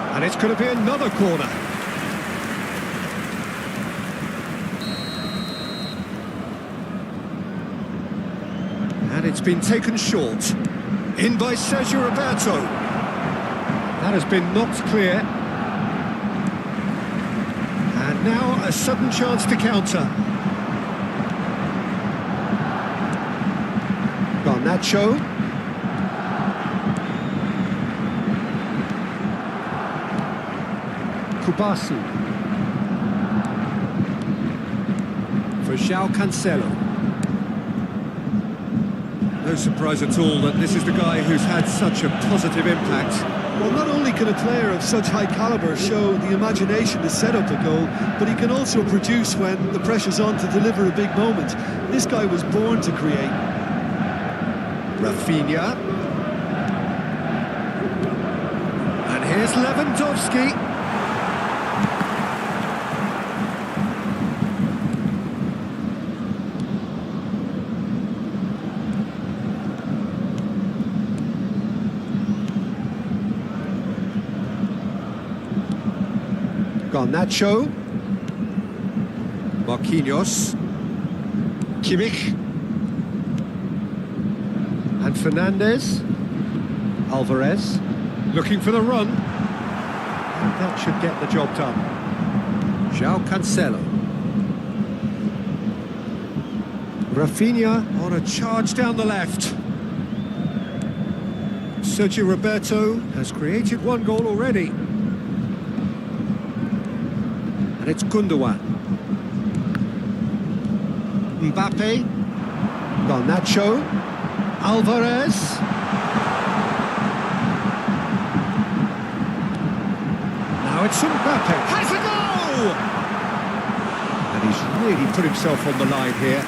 And it's going to be another corner. And it's been taken short. In by Sergio Roberto. That has been knocked clear. And now a sudden chance to counter. Garnacho. Kubasi. For João Cancelo. No surprise at all that this is the guy who's had such a positive impact. Well, not only can a player of such high calibre show the imagination to set up a goal, but he can also produce when the pressure's on to deliver a big moment. This guy was born to create. Rafinha. Lewandowski. Garnacho. Marquinhos. Kimmich. And Fernandez. Alvarez. Looking for the run. And that should get the job done. João Cancelo. Rafinha on a charge down the left. Sergio Roberto has created one goal already. And it's Gundogan. Mbappe. Garnacho. Alvarez. Now it's Mbappe. Has a goal! And he's really put himself on the line here.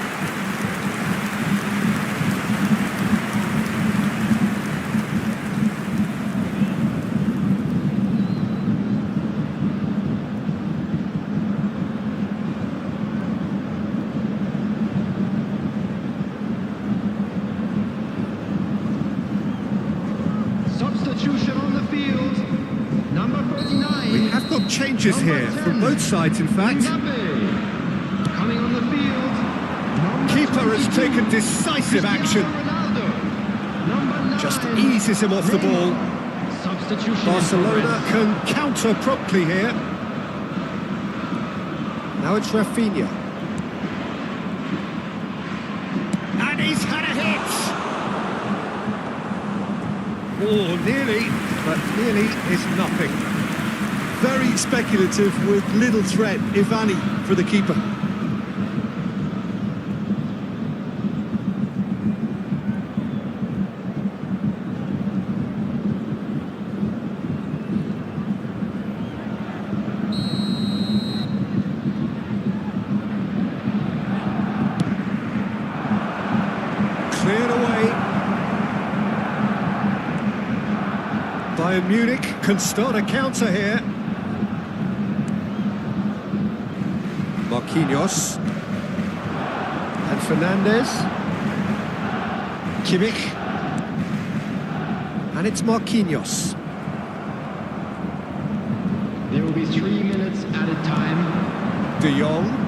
Substitution on the field. Number 49. We have got changes here from both sides, in fact. Mbappe. Coming on the field. Number Keeper has 22. taken decisive action. Ronaldo. Number 9. Just eases him off the ball. Substitution. Barcelona can counter promptly here. Now it's Rafinha. And he's had a hit! Oh, nearly, but nearly is nothing. Very speculative with little threat, if any, for the keeper. Cleared away. Bayern Munich can start a counter here. Marquinhos. And Fernandez. Kimmich. And it's Marquinhos. There will be 3 minutes added time. De Jong.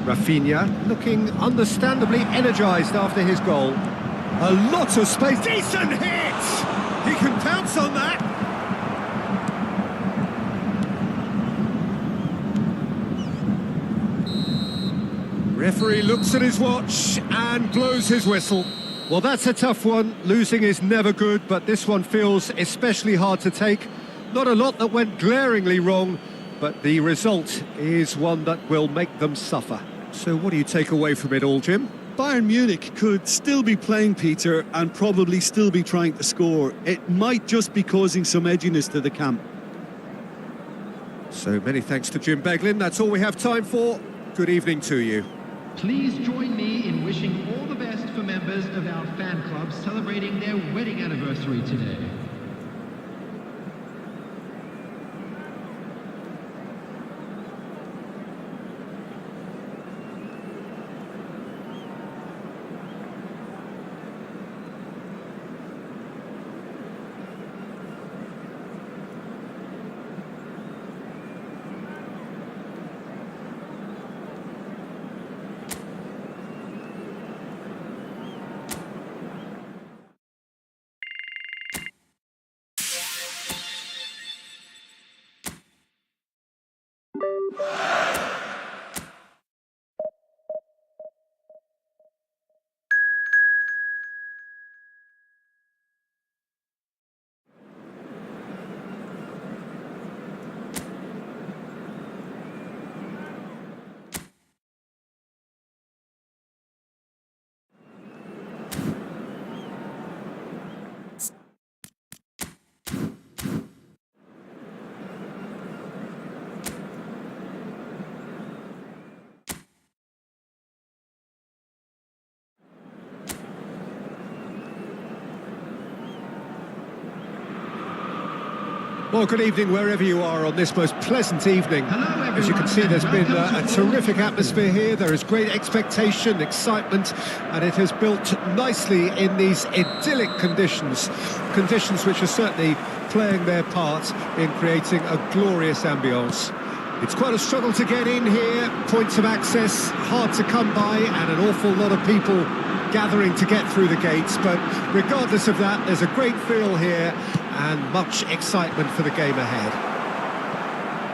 Rafinha looking understandably energised after his goal. A lot of space. Decent hit! He can pounce on that. Referee looks at his watch and blows his whistle. Well, that's a tough one. Losing is never good, but this one feels especially hard to take. Not a lot that went glaringly wrong, but the result is one that will make them suffer. So what do you take away from it all, Jim? Bayern Munich could still be playing, Peter, and probably still be trying to score. It might just be causing some edginess to the camp. So many thanks to Jim Beglin. That's all we have time for. Good evening to you. Please join me in wishing all the best for members of our fan club celebrating their wedding anniversary today. Well, good evening wherever you are on this most pleasant evening. Hello, As you can see, there's been everyone. a terrific atmosphere here. There is great expectation, excitement, and it has built nicely in these idyllic conditions. Conditions which are certainly playing their part in creating a glorious ambience. It's quite a struggle to get in here, points of access hard to come by, and an awful lot of people gathering to get through the gates, but regardless of that, there's a great feel here and much excitement for the game ahead.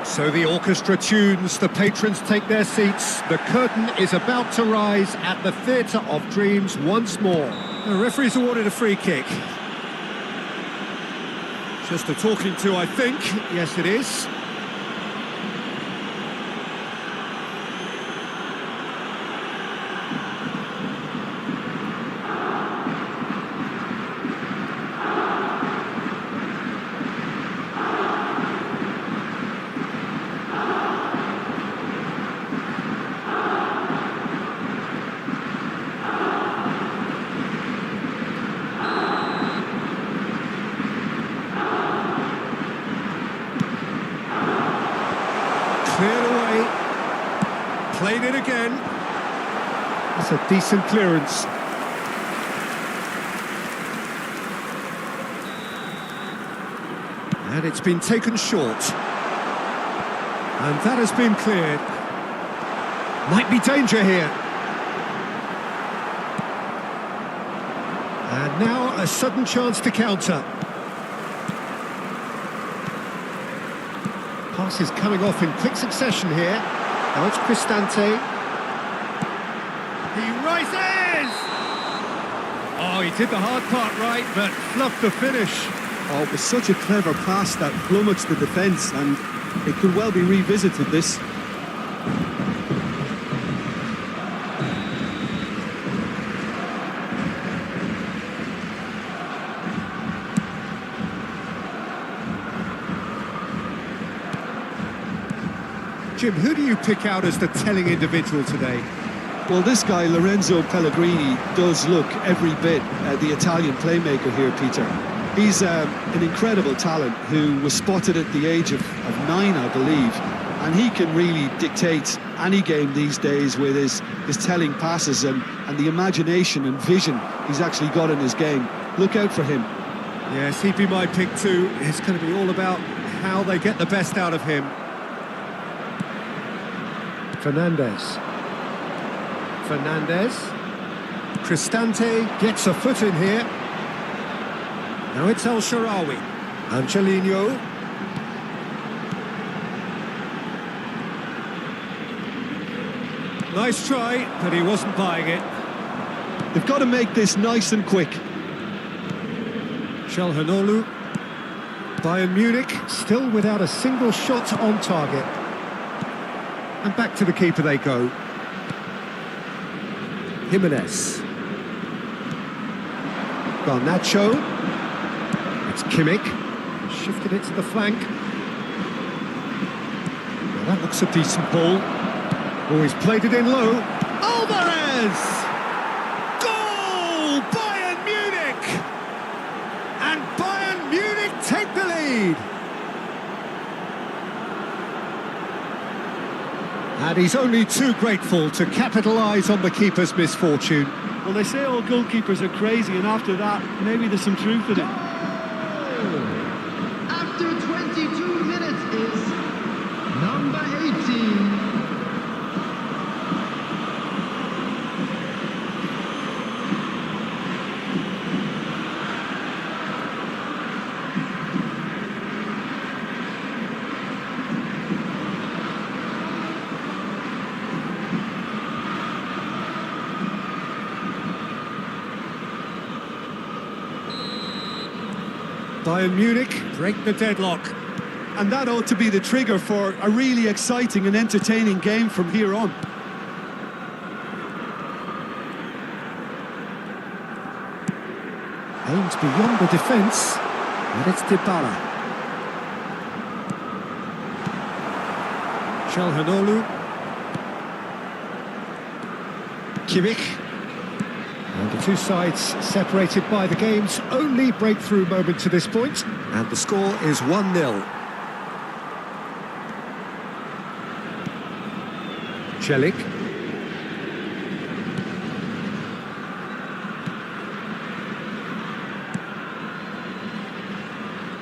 So the orchestra tunes, the patrons take their seats, the curtain is about to rise at the Theatre of Dreams once more. The referee's awarded a free kick. Just a talking to, I think. Yes, it is. Cleared away, played it again. That's a decent clearance. And it's been taken short. And that has been cleared. Might be danger here. And now a sudden chance to counter. Pass is coming off in quick succession here. Now it's Cristante. He rises! Oh, he did the hard part right, but fluffed the finish. Oh, it was such a clever pass that flummoxed the defence, and it could well be revisited, this. Jim, who do you pick out as the telling individual today? Well, this guy, Lorenzo Pellegrini, does look every bit the Italian playmaker here, Peter. He's an incredible talent who was spotted at the age of 9, I believe, and he can really dictate any game these days with his telling passes and the imagination and vision he's actually got in his game. Look out for him. Yes, he'd be my pick too. It's going to be all about how they get the best out of him. Fernandez. Cristante gets a foot in here. Now it's El Shaarawy. Angelino. Nice try, but he wasn't buying it. They've got to make this nice and quick. Calhanoglu. Bayern Munich still without a single shot on target. And back to the keeper they go. Jimenez. Garnacho. It's Kimmich. Shifted it to the flank. Well, that looks a decent ball. Oh, he's played it in low. Alvarez! Goal! Bayern Munich! And Bayern Munich take the lead. And he's only too grateful to capitalise on the keeper's misfortune. Well, they say all goalkeepers are crazy, and after that, maybe there's some truth in it. After 22 minutes is number 18. Bayern Munich break the deadlock. And that ought to be the trigger for a really exciting and entertaining game from here on. Aims beyond the defence, and it's Dybala. Calhanoglu. Kimmich. And the two sides separated by the game's only breakthrough moment to this point. And the score is 1-0. Celik.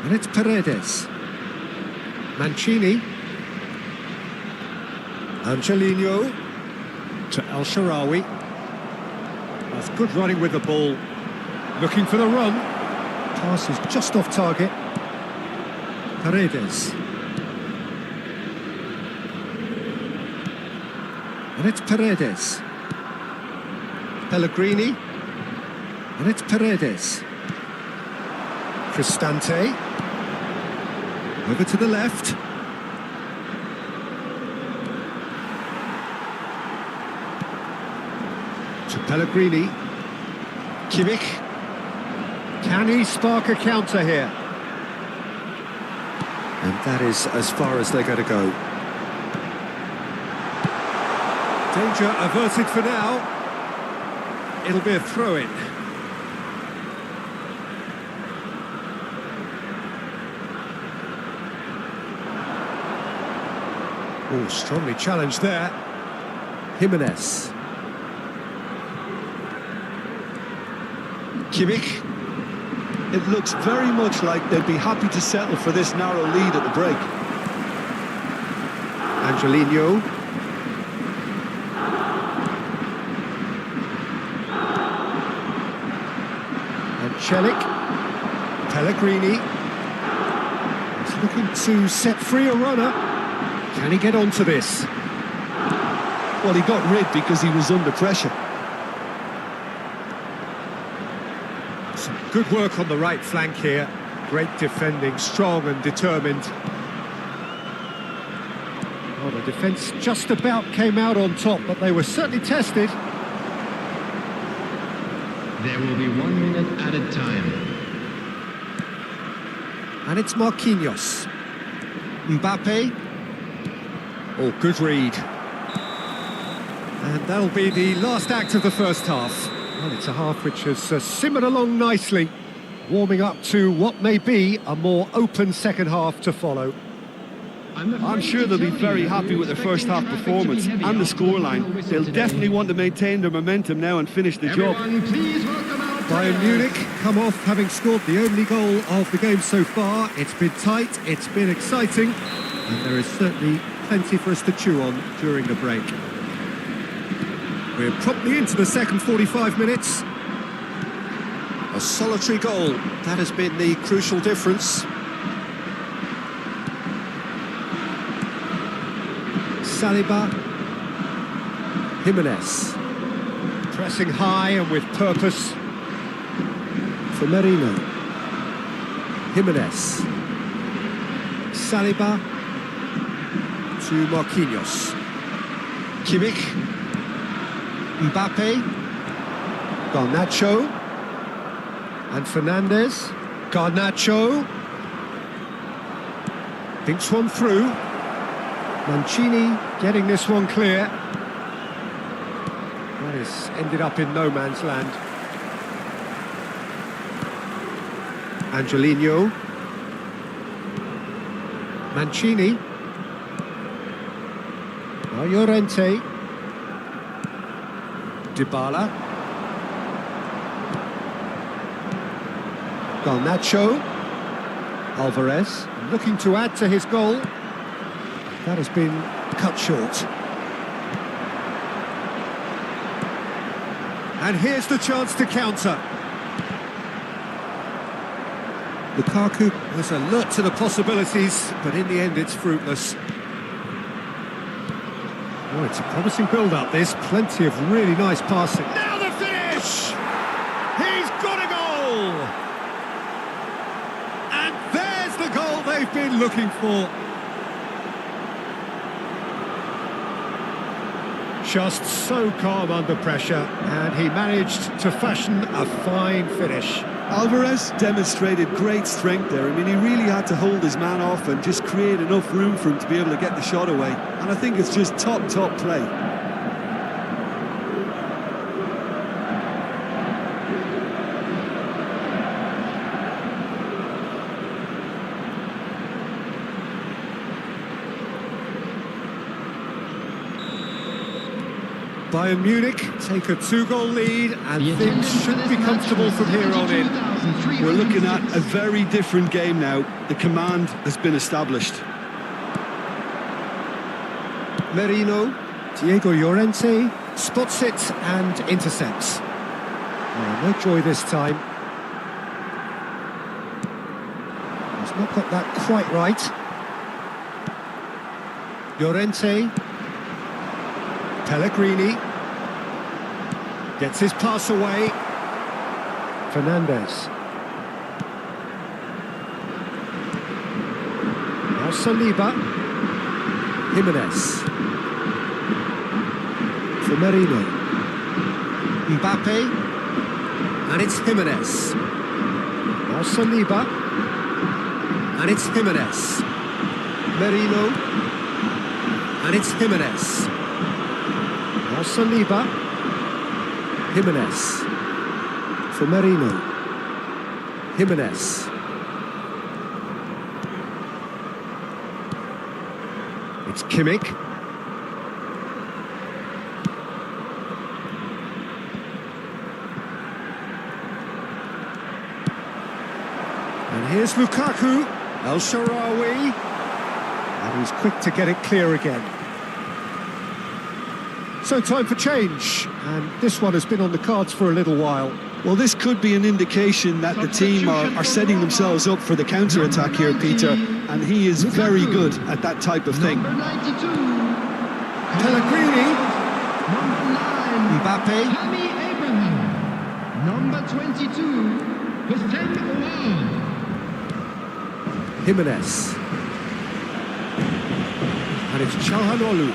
And it's Paredes. Mancini. Angelino to El Shaarawy. That's good running with the ball. Looking for the run. Pass is just off target. Paredes. And it's Paredes. Pellegrini. And it's Paredes. Cristante. Over to the left. To Pellegrini. Kimmich. Can he spark a counter here? And that is as far as they're going to go. Danger averted for now. It'll be a throw-in. Oh, strongly challenged there. Jimenez. Kimmich. It looks very much like they'd be happy to settle for this narrow lead at the break. Angelino. And Celik. Pellegrini. He's looking to set free a runner. Can he get onto this? Well, he got rid because he was under pressure. Some good work on the right flank here. Great defending, strong and determined. Well, the defence just about came out on top, but they were certainly tested. There will be 1 minute added time. And it's Marquinhos. Mbappe. Oh, good read. And that'll be the last act of the first half. Well, it's a half which has simmered along nicely, warming up to what may be a more open second half to follow. I'm sure they'll be very happy with their first half performance and the scoreline. They'll definitely want to maintain their momentum now and finish the job. Please welcome our Bayern Munich come off having scored the only goal of the game so far. It's been tight, it's been exciting, and there is certainly plenty for us to chew on during the break. We're promptly into the second 45 minutes. A solitary goal, that has been the crucial difference. Saliba. Jimenez. Pressing high and with purpose. For Merino. Jimenez. Saliba. To Marquinhos. Kimmich. Mbappe. Garnacho. And Fernandez. Garnacho. Thinks one through. Mancini getting this one clear. That has ended up in no man's land. Angelino. Mancini. Llorente. Dybala. Garnacho. Alvarez looking to add to his goal. That has been cut short. And here's the chance to counter. Lukaku was alert to the possibilities, but in the end it's fruitless. Oh, it's a promising build-up, this. Plenty of really nice passing. Now the finish! He's got a goal! And there's the goal they've been looking for. Just so calm under pressure, and he managed to fashion a fine finish. Alvarez demonstrated great strength there. I mean, he really had to hold his man off and just create enough room for him to be able to get the shot away. And I think it's just top play. Bayern Munich take a 2-goal lead and The things attendance should for be this comfortable match from here on in. 72,300. We're looking at a very different game now. The command has been established. Merino, Diego Llorente spots it and intercepts. Oh, no joy this time. He's not got that quite right. Llorente. Pellegrini. Gets his pass away. Fernandes. Now Saliba. Jimenez. For Merino. Mbappe. And it's Jimenez. Now Saliba. And it's Jimenez. Merino. And it's Jimenez. Now Saliba. Jimenez. For Merino. Jimenez. It's Kimmich. And here's Lukaku, El Shaarawy, and he's quick to get it clear again. So time for change, and this one has been on the cards for a little while. Well, this could be an indication that the team are setting themselves up for the counter-attack here, Peter, and he is very good at that type of thing. Number 92. Pellegrini. Number 9. Mbappe. Tammy Abraham. Number 22. Hussein Ouad. Jimenez. And it's Çalhanoğlu.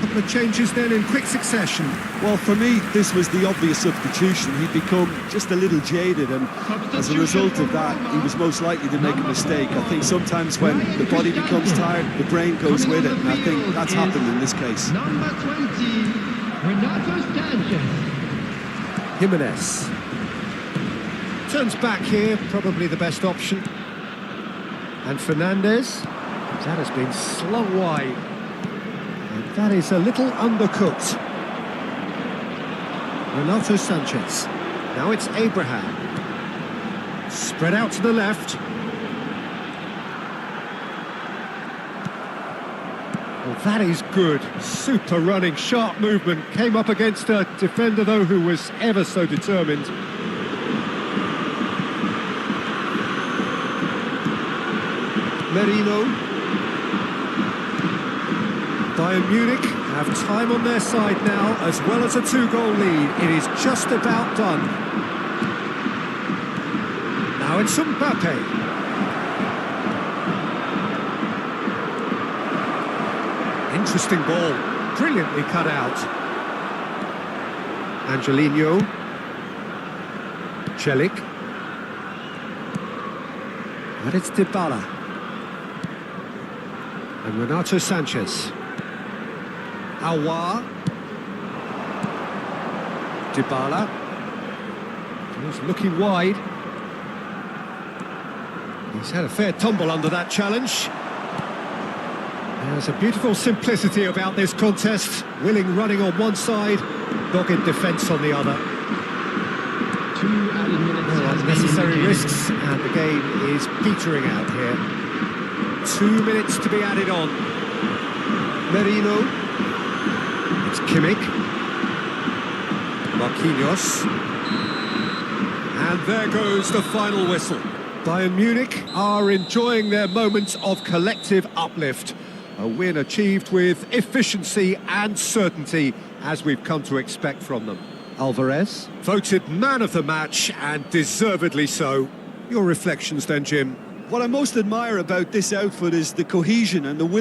Couple of changes then in quick succession. Well, for me, this was the obvious substitution. He'd become just a little jaded, and as a result of that, he was most likely to make a mistake. I think sometimes when the body becomes tired, the brain goes with it, and I think that's happened in this case. Number 20. Renato Sanchez. Jimenez. Turns back here, probably the best option. And Fernandes. That has been slung wide. And that is a little undercooked. Renato Sanchez. Now it's Abraham. Spread out to the left. Well, that is good. Super running, sharp movement. Came up against a defender, though, who was ever so determined. Merino. Bayern Munich have time on their side now, as well as a 2-goal lead. It is just about done. Now it's Mbappe. Interesting ball, brilliantly cut out. Angelino. Celik. And it's Dybala. And Renato Sanchez. Aouar. Dybala. He's looking wide. He's had a fair tumble under that challenge. There's a beautiful simplicity about this contest. Willing running on one side, dogged defence on the other. 2 added minutes. No unnecessary risks, and the game is petering out here. 2 minutes to be added on. Merino. It's Kimmich. Marquinhos. And there goes the final whistle. Bayern Munich are enjoying their moments of collective uplift. A win achieved with efficiency and certainty, as we've come to expect from them. Alvarez, voted man of the match, and deservedly so. Your reflections then, Jim? What I most admire about this outfit is the cohesion and the willingness